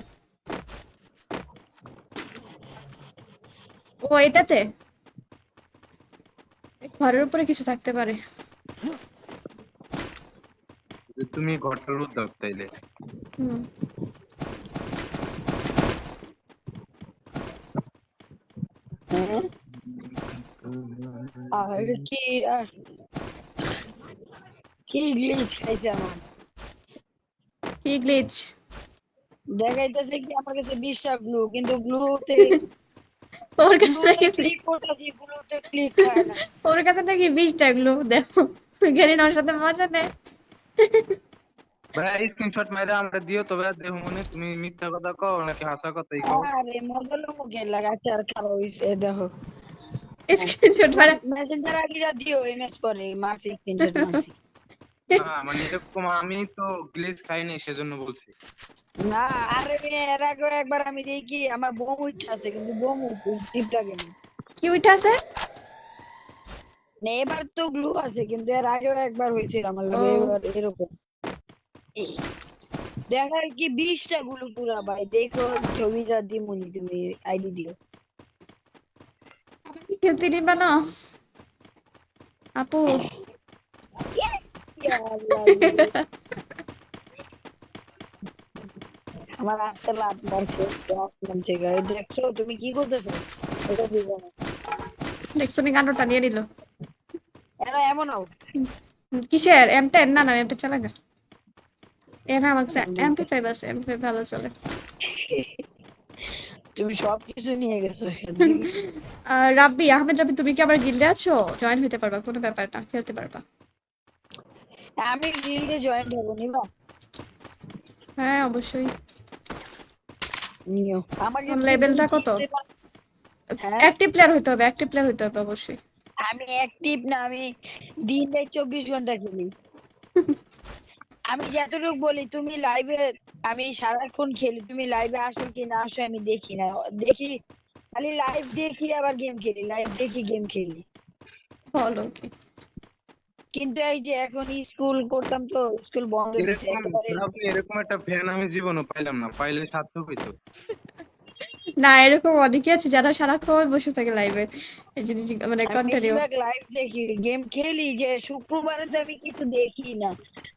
ও এটাতে ঘরের উপরে কিছু থাকতে পারে। তুমি ঘরটা লুট দাও তাইলে হুম আর কি গ্লিচ খাইছে আমার কি গ্লিচ? দেখাইতেছে কি আমার কাছে 20টা গ্লু কিন্তু গ্লুতে ওর কাছে নাকি ক্লিক করতেছি গ্লুতে ক্লিক খায় না ওর কাছে নাকি 20টা গ্লো। দেখো গেরিন ওর সাথে মজা নেয়। ভাই স্ক্রিনশট মাইরা আমরা দিও তো ভাই, দেখো মনে তুমি মিথ্যা কথা কও নাকি হাসা কথাই কও। আরে মজা মুখে লাগাচ্ছে আর খারাপ হইছে দেখো। স্ক্রিনশট মারা। মেসেঞ্জার আইডিটা দিও এমএস পরে মারছি স্ক্রিনশট মারছি। না মানে এরকম আমি তো গ্লিচ খাইনি সেজন্য বলছি। না আরে এর আগে একবার আমি দেখি আমার বোম উঠছে আছে কিন্তু বোম টিপটা কেন কি উইটা আছে? না এবার তো গ্লু আছে কিন্তু এর আগেও একবার হয়েছিল আমার ও। লগে এবার এরকম দেখার কি 20টা গুলো পুরা ভাই দেখো ছবিটা দিমুনি তুমি আইডি দিও আমার কি খেলতে দিবা না আপু? ইয়া আল্লাহ। আমার হাতে লাত মারছে আসমান থেকে এই দেখছো তুমি কি করতেছো এটা দিবা না দেখছো নি গানটা নিয়ে নিল। এরা এমন হও কিসের M10? না না M10 চালা না। এ না আমার কাছে MP5 আছে, MP5 ভালো চলে। তুমি সবকিছু নিয়ে গেছো রাব্বি, আহমেদ রাব্বি, তুমি কি আবার গিল্ডে আছো? জয়েন হতে পারবা, কোনো ব্যাপার না, খেলতে পারবা। আমি গিল্ডে জয়েন হবো নিবা হ্যাঁ অবশ্যই। নিও আমার কোন লেভেলটা কত? হ্যাঁ অ্যাক্টিভ প্লেয়ার হইতে হবে, অ্যাক্টিভ প্লেয়ার হইতে হবে অবশ্যই। আমি অ্যাক্টিভ না আমি দিনে 24 ঘন্টা খেলি আমি যতটুকু বলি তুমি লাইভে আমি সারাক্ষণ খেলি তুমি লাইভে আসো কি না আসো আমি দেখি না দেখি খালি লাইভ দেখি আবার গেম খেলি লাইভ দেখি গেম খেলি বলো কি? কিন্তু এই যে এখন স্কুল করতাম তো স্কুল বন্ধ হয়েছে এরকম একেবারে আপনি এরকম একটা ফ্যান আমি জীবনও পাইলাম না, পাইলে সার্থক হইতো। না এরকম অনেকে আছে যারা সারাক্ষণ বসে থাকে লাইভে, এই জিনিস মানে আমি কন্টিনিউ। বেশিরভাগ লাইভ দেখি গেম খেলি যে শুক্রবারে তো আমি কিছু দেখি না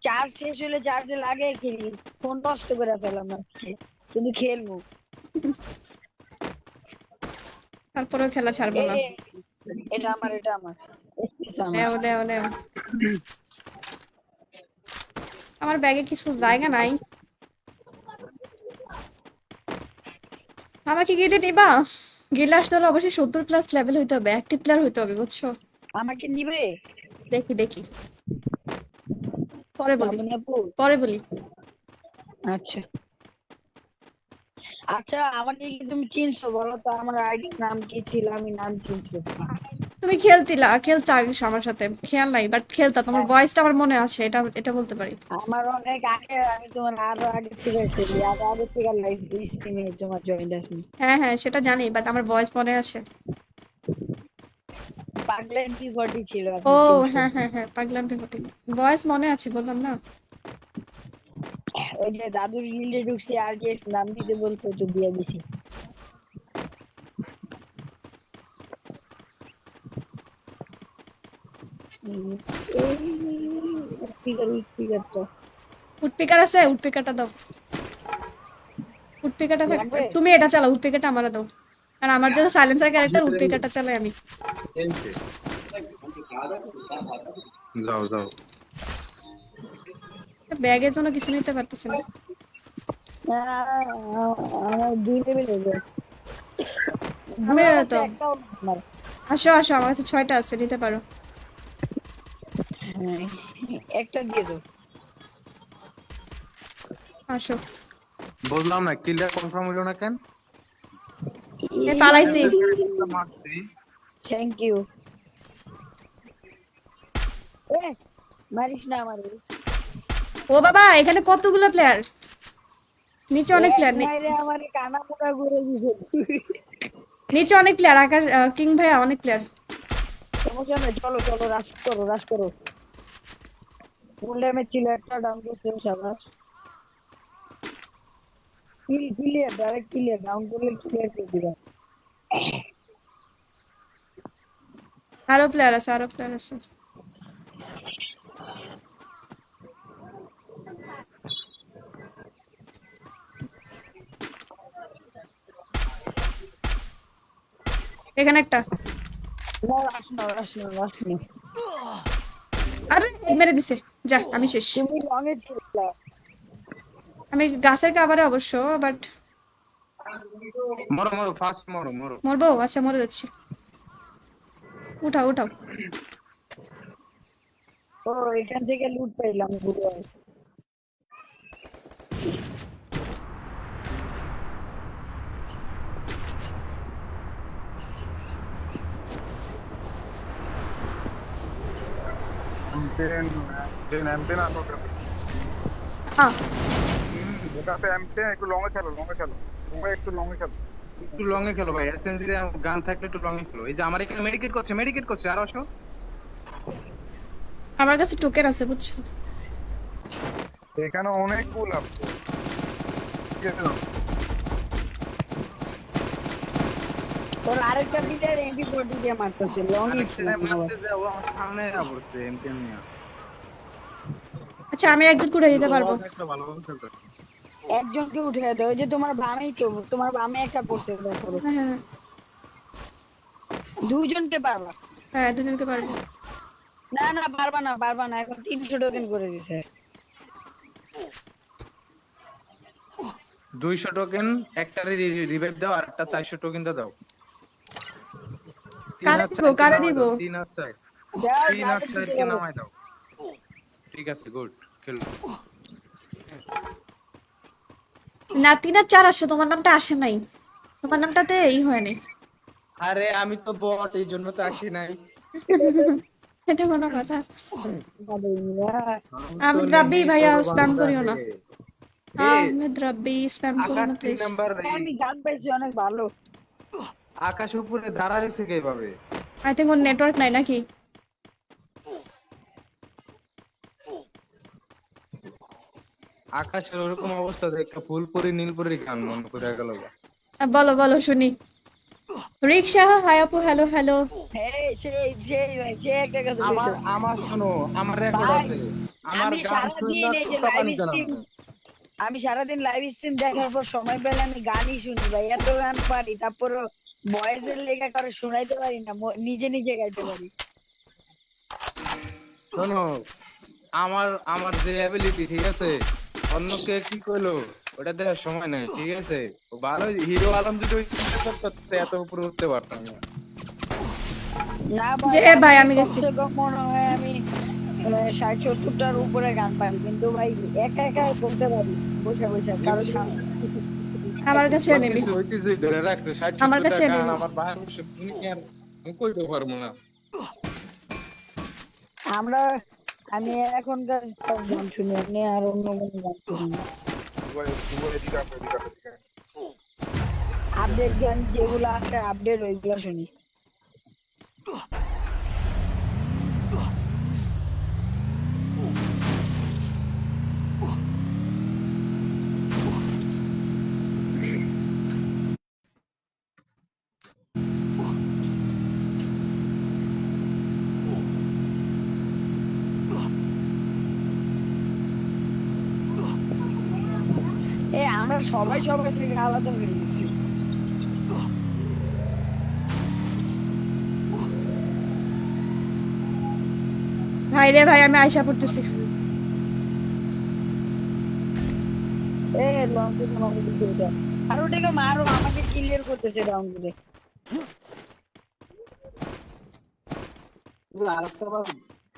চার্জ শেষ হলে চার্জে লাগে খেলি ফোন নষ্ট করে ফেলাম আজকে কিন্তু খেলবো তারপরেও খেলা ছাড়বো না। এ, এটা আমার Excuse আমার। নেও নেও নেও। আমার ব্যাগে কিছু জায়গা নাই। আমাকে গিলে নিবা? গিলে আসতে হলে অবশ্যই 70+ লেভেল হইতে হবে, অ্যাক্টিভ প্লেয়ার হইতে হবে, বুঝছো? আমাকে নিবে দেখি দেখি, পরে বলি, শ্রাবণী আপু পরে বলি। আচ্ছা আচ্ছা আমাকে কি তুমি চিনছো বলো তো আমার আইডির নাম কি ছিল আমি নাম চিনছো তুমি খেলতে আগে আমার সাথে, খেয়াল নাই বাট খেলতা, তোমার ভয়েসটা আমার মনে আছে, এটা এটা বলতে পারি। আমার অনেক আগে আমি তোমার আরো আগে থেকে খেলি আগে থেকে লাইভ স্ট্রিমে তোমার জয়েন আছি হ্যাঁ হ্যাঁ সেটা জানি বাট আমার ভয়েস মনে আছে। পাগলেন কি বডি ছিল ও আপনি চিনছো হ্যাঁ হ্যাঁ হ্যাঁ, পাগলাম পেপটি, ভয়েস মনে আছে, বললাম না। ওই যে দাদুর গিল্ডে ঢুকছি আর যে নাম দিতে বলছো তো দিয়ে দিছি স্পিকার তো উডপিকার আছে, উডপিকারটা দাও। উডপিকারটা লাগবে? তুমি এটা চালাও, উডপিকারটা আমারে দাও, কারণ আমার যে সাইলেন্সার ক্যারেক্টার উডপিকারটা চালাই আমি। খেলছে। যাও যাও। ব্যাগের জন্য কিছু নিতে পারতেছি না। আমার 2 লেভেল হয়ে যায় আমি তো একটাও আমার আসো আসো, আমার কাছে 6টা আছে, নিতে পারো। হ্যাঁ, একটা দিয়ে দাও আসো। বুঝলাম না কিলটা কনফার্ম হইলো না কেন? এ পালাইছি। মারছি। থ্যাংক ইউ এ মারিস না আমার ও বাবা, এখানে কতগুলো প্লেয়ার, নিচে অনেক প্লেয়ার, মাইরে আমার কানা মোটা করে দিছে নিচে অনেক প্লেয়ার, আকাশ কিং ভাইয়া অনেক প্লেয়ার। সমস্যা নাই চলো চলো রাশ করো ফুল ড্যামেজ ছিল একটা ডাউন করতে সাবাস ক্লিয়ার ডাইরেক্ট ক্লিয়ার ডাউন করলে ক্লিয়ার করে দিবা আরো প্লেয়ার আছে, আরো প্লেয়ার আছে। এখানে একটা, না রাশ না আরে মেরে দিছে, যা আমি শেষ। তুমি লঙে ছিল আমি গাছের কাভারে অবশ্য, বাট মরো মরো ফাস্ট মরো মরো। মরবো, আচ্ছা মরে যাচ্ছি। উঠাও উঠাও। ও এখান থেকে লুট পাইলাম ঘুরে M10 M10 আসো কাছে। হ্যাঁ ওটাতে M10 একটু লং এ খেলো, লং এ খেলো। তোমরা একটু লং এ খেলো। একটু লং এ খেলো ভাই, এসএমজি গান থাকলে একটু লং এ খেলো। এই যে আমার এখানে মেডিকেট করছে আর আসো। আমার কাছে টোকেন আছে বুঝছো। এখানে অনেক কুল আছে। ঠিক আছে না? তোর আরেকটা প্লেয়ার MP40 দিয়ে মারতেছে লং ইট আরেকটা মারতে যাও, আমার সামনে পড়ছে এমকেন নিয়া। আচ্ছা আমি একজন করে দিতে পারবো। একটা ভালোভাবে খেলতে। একজনকে উঠে দাও, ওই যে তোমার বামেই তো, তোমার বামে একটা পড়ছে দেখো। হ্যাঁ হ্যাঁ দুইজনকে পারবা। হ্যাঁ দুজনকে পারবো। না না পারবা না, এখন 300 টোকেন করে দিছে। 200 টোকেন একটারে রিভাইভ দাও, আর একটা 400 টোকেন দাও। কারে দিব 3 আর 4 দাও 3 আর 4 কে নামাই দাও। ঠিক আছে, গুড খেলো। না 3 আর 4 আসছে, তোমার নামটা আসে নাই, তোমার নামটাতে এই হয়নি। আরে আমি তো বট, এই জন্য তো আসি নাই। এটা কোনো কথা। আহমেদ রাব্বি ভাইয়া স্প্যাম করিও না। আহমেদ রাব্বি স্প্যাম করো না আকাশ 3 প্লিজ। নাম্বার আমি গান পাইছি অনেক ভালো। আকাশ উপরে দাঁড়ায় থেকে এইভাবে। আই থিংক ওর নেটওয়ার্ক নাই নাকি। আকাশের ওরকম অবস্থা দেখে ফুলপুরি নীলপুরি গান মনে করে গেল। বলো বলো শুনি। রিক্সা হাই আপু হ্যালো হ্যালো। হ্যাঁ সেই ভাই, সে একটা কথা বলছো। আমার শোনো, আমার রেকর্ড ভাই, আছে। আমার আমি গান শুনলে সারাদিন এই যে তো লাইভ পানি জানা। স্ট্রিম, আমি সারাদিন লাইভ স্ট্রিম দেখার পর সময় পেলে আমি গানই শুনি ভাই, এত গান পারি, তারপর ভয়েসের লেখা করে শোনাইতে পারি না, নিজে নিজে গাইতে পারি। শোনো, আমার আমার যে অ্যাবিলিটি, ঠিক আছে, অন্য কে কি কইলো ওটা দেখার সময় নাই, ঠিক আছে। ভালো হিরো আলম যদি ওই চিন্তা করতো এত উপরে উঠতে পারতাম না। না যে ভাই, ভাই আমি আমি গেছি। কমসে কম মনে হয় আমি 60-70টার উপরে গান পারি, কিন্তু ভাই একা একা বলতে পারি বসে বসে কারো সামনে। আমার কাছে নিবি, কিছু হইতেছে ধরে রাখতে 60 আমার 70 কাছে গান নিবি। আমার বাইরে বসে শুনি আর আমি কইতে পারবো না। আমরা আমি এখনকার সব গান শুনি, আপনি আর অন্য কোনো গান শুনি না। দুবাই এদিকে আসো, এদিকে আসো, এদিকে আসো। আপডেট গান যেগুলো আছে আপডেট ওইগুলো শুনি। আমরা সবাই সবাই থেকে আলাদা হয়ে গেছি। ভাই রে ভাই আমি আয়শা পড়তেছি। লং আর ওটাকে মারো, আমাকে ক্লিয়ার করতেছে রাউন্ড গুলো।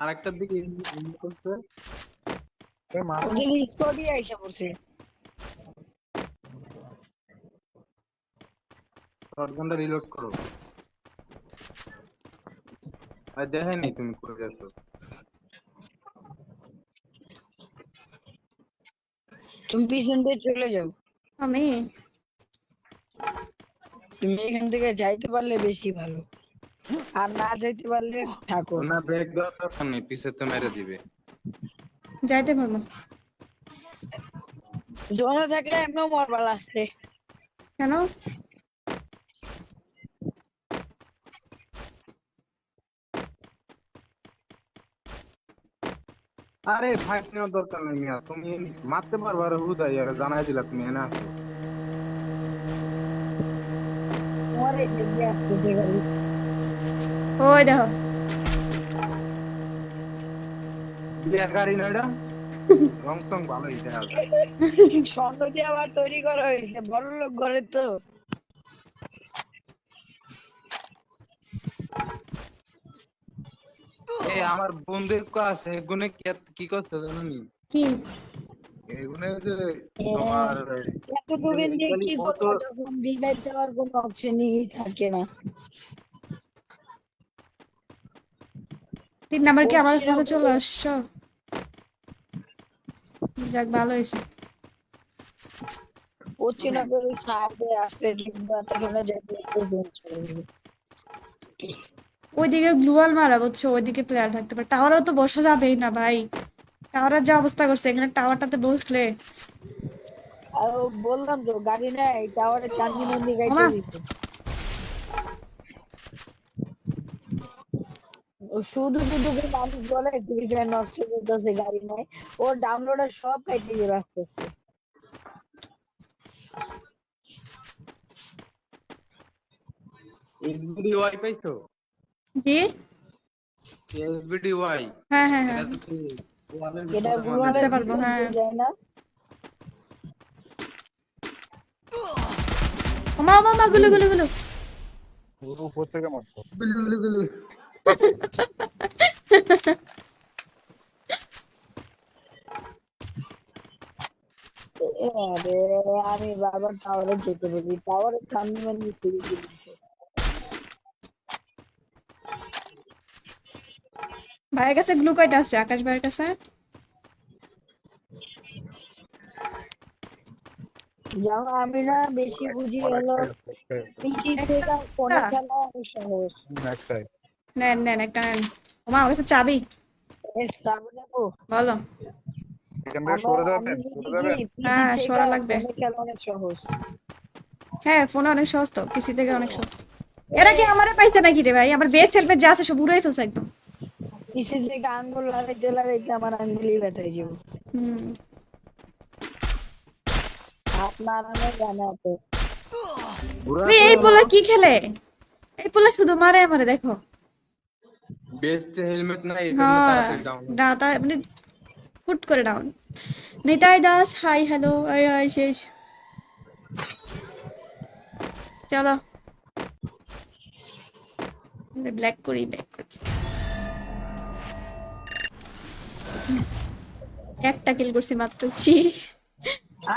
আরেকটার দিকে করছে ওদের স্কোয়াডই আইসা পড়ছে। শটগানটা রিলোড করো। আর দেখে নাই তুমি করে যাচ্ছ। তুমি পিছন দিয়ে চলে যাও, আমি তুমি এখান থেকে যাইতে পারলে বেশি ভালো, আর না যাইতে পারলে থাকো। না ব্রেক দেওয়ার দরকার নেই, পিছে তো মেরে দিবে। যাইতে পারবো। জোনে থাকলে এমনিও মরবা লাস্টে। কেন আরে ফাইট নেওয়ার দরকার নেই মিয়া, তুমি মারতে পারবে আর হুদাই আর জানাই দিলা তুমি এনে আসো। তোমার এই যে আসতে গাড়ি ওই দেখো বিয়ার গাড়ি না এটা, রং টং ভালোই দেখা যায়। স্বর্ণ দিয়ে আবার তৈরি করা হয়েছে, বড় লোক ঘরে তো। এই আমার বন্ধুর আছে এগুনে কি করতে জানি কি এগুনে যে তোমার এত টোকেন দিয়ে কি কত করবো যখন রিভাইভ দেওয়ার কোনো অপশনই থাকে না। 3 নাম্বার কি আমার বলছিলাম কাছে চলে আসছো? যাক ভালো হয়েছে। পশ্চিমা করে সাইডে আসলে ডিব্বা তখন যেতে একটু দূর চলে যাবে। ওইদিকে গ্লুয়াল মারা বুঝছো, ওইদিকে প্লেয়ার থাকতে পারে। টাওয়ারও তো বসা যাবেই না ভাই, টাওয়ারের যা অবস্থা করছে এখানে, টাওয়ারটাতে বসলে আর ও বললাম তো গাড়ি নেই টাওয়ারে চাঁদনি মন্দির গাইতে ওমা দিতে। ও শুধু শুধু করে মানুষ বলে ফ্রি ফায়ার নষ্ট করতেছে গাড়ি নাই, ওর ডাউনলোডের সব কাইতে দিয়ে রাখতেছে। এসবিডি ওয়াই পাইছো? জি এসবিডি ওয়াই হ্যাঁ হ্যাঁ হ্যাঁ এটা তো ওয়ালের এটা ভিতরে গুগলের করতে মারতে পারবো, ভিতর হ্যাঁ। দিয়ে যায় না। ওমা ওমা ওমা, গুলো গুলো গুলো। পুরো উপর থেকে মারতো। গুলু গুলু। আরে আমি বারবার টাওয়ারে যেতে বলি, টাওয়ারে চাঁদনি মন্দির ফিরে দিচ্ছে। ভাইয়ের কাছে গ্লু কয়টা আছে আকাশ ভাইয়ের কাছে? যেমন আমি না বেশি বুঝি হলো পিসি থেকে ফোনে খেলা অনেক সহজ। একটাই। নেন নেন একটা নেন। ওমা আমার কাছে চাবি, দেখো বলো। এখান থেকে সরে আমি যাবেন, বুঝি সরে যাবেন। কি পিসি হ্যাঁ থেকে সরা লাগবে। ফোনে খেলা অনেক সহজ। হ্যাঁ ফোনে অনেক সহজ তো, পিসি থেকে অনেক সহজ। এরা কি আমারে পাইছে নাকি রে ভাই? আমার বেচ হেলমেট যা আছে সব উড়াই ফেলছে একদম। পিসি থেকে আঙ্গুল লাগাইতে লাগাইতে আমার আঙ্গুলই ব্যথায় যাবো। হুম। হাত নাড়ানো জানা তো। এই পোলা কি খেলে? এই পোলা শুধু মারে আমারে, দেখো। বেস্ট হেলমেট নাই এজন্য হ্যাঁ তাড়াতাড়ি ডাউন। ডাটা মানে ফুট করে down. Nitai Das hi hello, I I শেষ। চলো ব্ল্যাক করি, ব্ল্যাক করি। একটা কিল করছি মাত্র, ছি।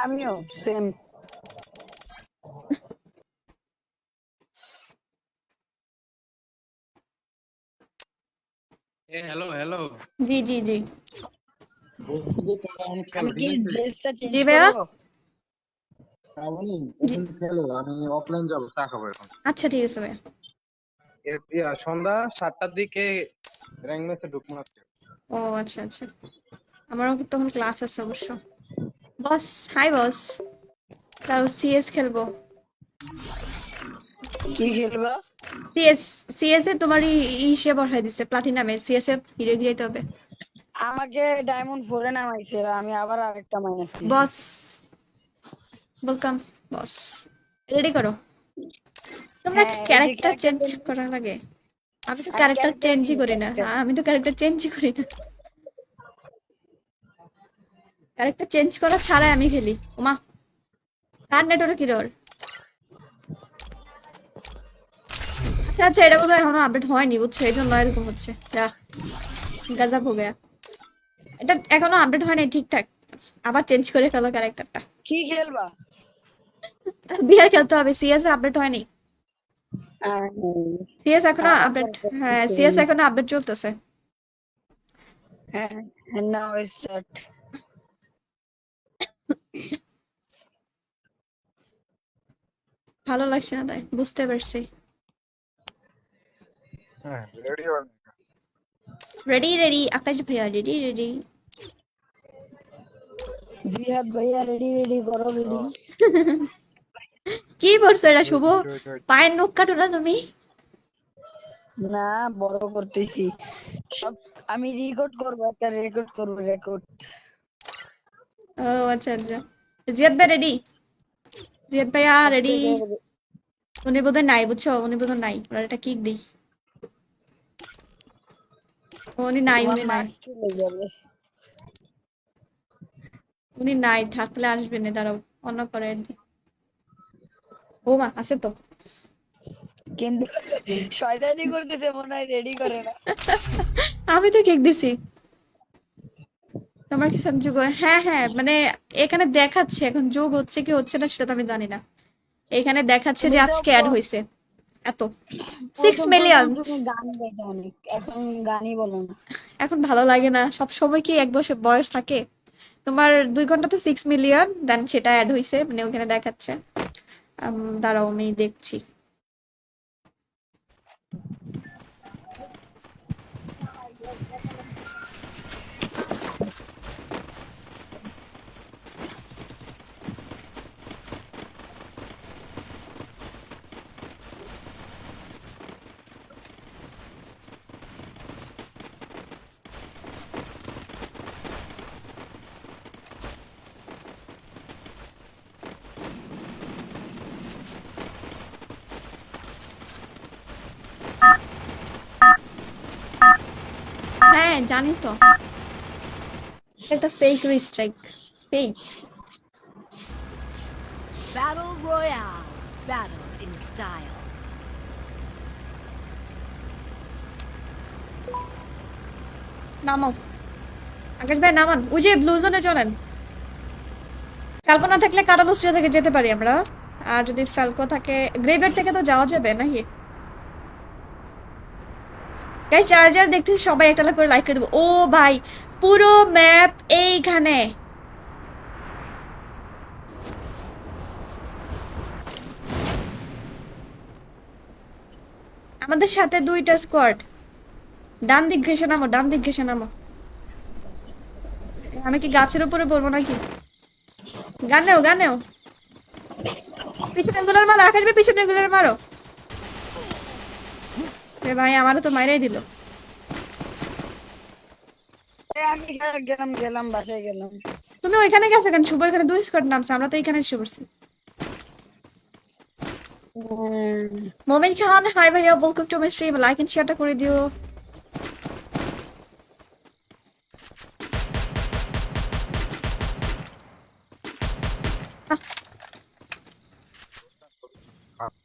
আমিও সেম। এ হ্যালো হ্যালো। জি জি জি বলছি যে তোমরা অনেক খেলো আমি কি ঠিক আছে? ড্রেসটা চেঞ্জ জি ভাইয়া। করবো? আমি এখন খেলো, আমি অফলাইন যাবো, চা খাবো এখন। আচ্ছা ঠিক আছে ভাইয়া। সন্ধ্যা 7টার দিকে র্যাঙ্ক ম্যাচে ঢুকবো আজকে। ও আচ্ছা আচ্ছা, আমারও তখন ক্লাস আছে অবশ্য। বস হাই বস, তাও সিএস খেলবো। কি খেলবা? সিএস, সিএস এ তোমার ইসে বসাই দিছে প্লাটিনামে, সিএস এ হিরো গিরাইতে হবে। আমাকে ডায়মন্ড 4 এ নামাইছে, আমি আবার আরেকটা মাইনাস দিছি। বস ওয়েলকাম বস, রেডি করো। তোমরা হ্যাঁ, এই যে ক্যারেক্টার চেঞ্জ character করা লাগে? আমি তো আমি ক্যারেক্টার character চেঞ্জই কি করি না, character? আমি তো ক্যারেক্টার চেঞ্জই করি না। ক্যারেক্টার চেঞ্জ করা ছাড়াই আমি খেলি। ওমা কার নেটওয়ার্ক কিরর? আচ্ছা আচ্ছা, এটা বোধহয় এখনো আপডেট হয়নি বুঝছো, এই জন্য এরকম হচ্ছে। যা গাজব হয়ে গেয়া, এটা এখনো আপডেট হয়নি ঠিকঠাক। আবার চেঞ্জ করে ফেলো ক্যারেক্টারটা। কি খেলবা? বিয়ার খেলতে হবে, সিএস আপডেট হয়নি। আহ, সিএস এখনো আবার আপডেট, পরে হ্যাঁ করতে সিএস হবে। এখনো আপডেট চলতেছে। হ্যাঁ, নাও স্টার্ট। ভালো লাগছে না তাই, বুঝতে পারছি। হ্যাঁ, রেডি হন। রেডি রেডি আকাশ ভাইয়া, রেডি রেডি। জিহাদ ভাইয়া রেডি রেডি করো রেডি। কি বলছো এটা শুভ? wait. পায়ের নখ কাটো না তুমি? না বড় করতেছি সব। আমি রেকর্ড করবো, একটা রেকর্ড করবো, রেকর্ড। ও আচ্ছা আচ্ছা, জিয়াদ ভাই রেডি? জিয়াদ ভাইয়া রেডি? উনি বোধহয় নাই বুঝছো, উনি বোধহয় নাই, ওরা একটা কিক দিই। উনি নাই, তোমার উনি নাই, মার্কস চলে যাবে। উনি নাই, থাকলে আসবে না, দাঁড়াও অন্য করে দিই। ও মা আছে তো। কিন্তু শয়তানি করতেছে মনে হয়, রেডি করে না। আমি তো কেক দিছি। তোমার কি সব যোগ হ্যাঁ হ্যাঁ, মানে এখানে দেখাচ্ছে, এখন যোগ হচ্ছে কি হচ্ছে না সেটা তো আমি জানি না। এখানে দেখাচ্ছে যে তুমি তো আজকে অ্যাড হয়েছে। এত 6 প্রথম মিলিয়ন। তুমি গান গাইতে অনেক, এখন গানই বলো না। এখন ভালো লাগে না, সব সময় কি এক বছর বয়স থাকে? তোমার 2 ঘন্টাতে 6 মিলিয়ন, দেন সেটা অ্যাড হইছে, মানে ওখানে দেখাচ্ছে। দাঁড়াও আমি দেখছি। হ্যাঁ জানি তো, এটা fake restrike, fake. Battle Royale. Battle in style. নামাও আকাশ ভাই, নামান। ওই যে ব্লু জোনে চলেন। ফ্যালকো না থাকলে কাটালুস্ট্রিয়া থেকে যেতে পারি আমরা, আর যদি ফ্যালকো থাকে গ্রেভের থেকে তো যাওয়া যাবে নাকি? গাইস চার্জার দেখতে সবাই একটা করে লাইক করে দেবো। ও ভাই, পুরো ম্যাপ এইখানে। আমাদের সাথে 2টা স্কোয়াড। ডান দিক ঘেসে নামো, ডান দিক ঘেসে নামো। আমি কি গাছের উপরে পড়বো নাকি? গানেও গানেও, পিছনে গুলার মারো আকাশ ভাই, পিছনে গুলার মারো। এ ভাই আমারও তো মাইরাই দিল। আমি গেলাম গেলাম বাসায় গেলাম। তুমি ওইখানে গেছো কেন? শুভ এখানে 2 স্কোয়াড নামছে, আমরা তো এখানে এসে পড়ছি। মোমিন খান, হাই ভাইয়া, welcome to my stream. Like and শেয়ারটা করে দিও।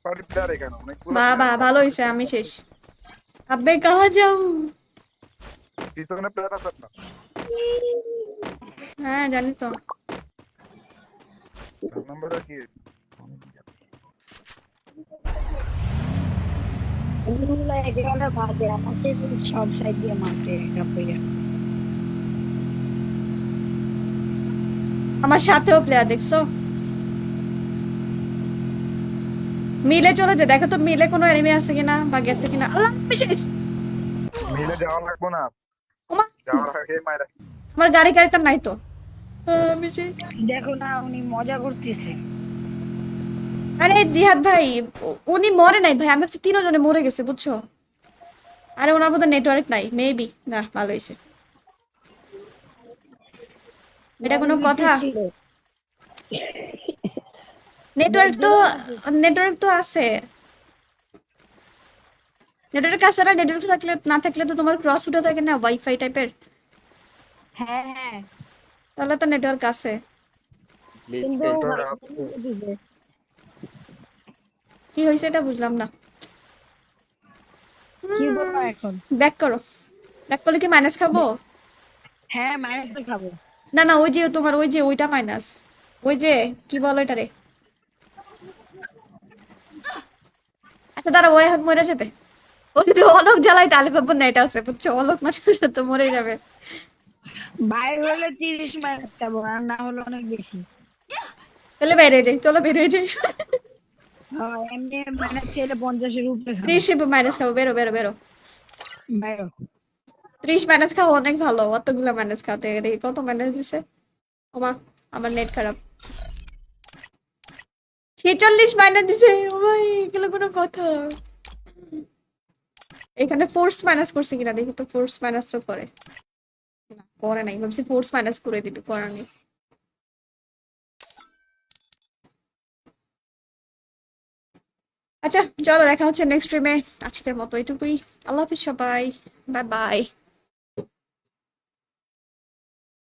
পারি প্লেয়ার এখানে অনেকগুলো বাবা ভালো হয়েছে, আমি শেষ। আব্বে কাহা যাও? পিছনে প্লেয়ার আছে না, হ্যাঁ জানি তো। নাম্বারটা কি এগুলো বাদে আমাকে সব সাইড দিয়ে মারতে কাপড়িয়া। আমার সাথেও প্লেয়ার দেখছো? মিলে চলে যে দেখো তো, মিলে কোনো এনিমি আছে কিনা বা গেছে কিনা। আল্লাহ আমি শেষ। মিলে যাওয়া লাগবো না, ওমা, যাওয়ার আগে মাইরা আমার গাড়ি ক্যারেক্টার নাই তো। আমি শেষ। দেখো না উনি মজা করতেছে। আরে জিহাদ ভাই, উনি মরে নাই ভাই, আমি ভাবছি 3জনে মরে গেছে বুঝছো। আরে ওনার মধ্যে নেটওয়ার্ক নাই মেবি। না ভালো হয়েছে। এটা কোনো কথা? ছিল নেটওয়ার্ক তো আছে। নেটওয়ার্ক আছে না? নেটওয়ার্ক থাকলে না থাকলে তো তোমার ক্রস উঠে থাকে না, ওয়াইফাই টাইপের। হ্যাঁ হ্যাঁ, তাহলে তো নেটওয়ার্ক আছে। কিন্তু কি হয়েছে এটা বুঝলাম না। কি বলবো এখন? ব্যাক করো। ব্যাক করলে কি মাইনাস খাবো? হ্যাঁ মাইনাস তো খাবো। না না, ওই যে তোমার ওই যে ওইটা মাইনাস, ওই যে কি বলো এটারে। আচ্ছা দাঁড়া, ও এখন মরে যাবে। ও যদি অলোক জ্বালাই তাহলে ভাববো না এটা আছে বুঝছো, অলোক মাসে তো মরে যাবে। বাইরে হলে 30 মাইনাস খাবো, আর না হলে অনেক বেশি। তাহলে বেরিয়ে যাই, চলো বেরিয়ে যাই। এমনি মাইনাস খেলে 50-এর উপরে খাবো। 30 মাইনাস খাবো, বেরো বেরো বেরো। বাইরে 30 মাইনাস খাওয়া অনেক ভালো, অতগুলা মাইনাস খাওয়াতে দেখি কত মাইনাস দিছে। ওমা, আমার নেট খারাপ। 46 মাইনাস দিছে। ও ভাই, এগুলো কোনো কথা? এখানে ফোর্স মাইনাস করছে কিনা দেখি তো, ফোর্স মাইনাস তো করে না, করে নাই, ভাবছি ফোর্স মাইনাস করে দিবি, করার নেই। আচ্ছা চলো, দেখা হচ্ছে নেক্সট স্ট্রিমে। আজকের মতো এটুকুই। আল্লাহ হাফিজ সবাই, বাই বাই।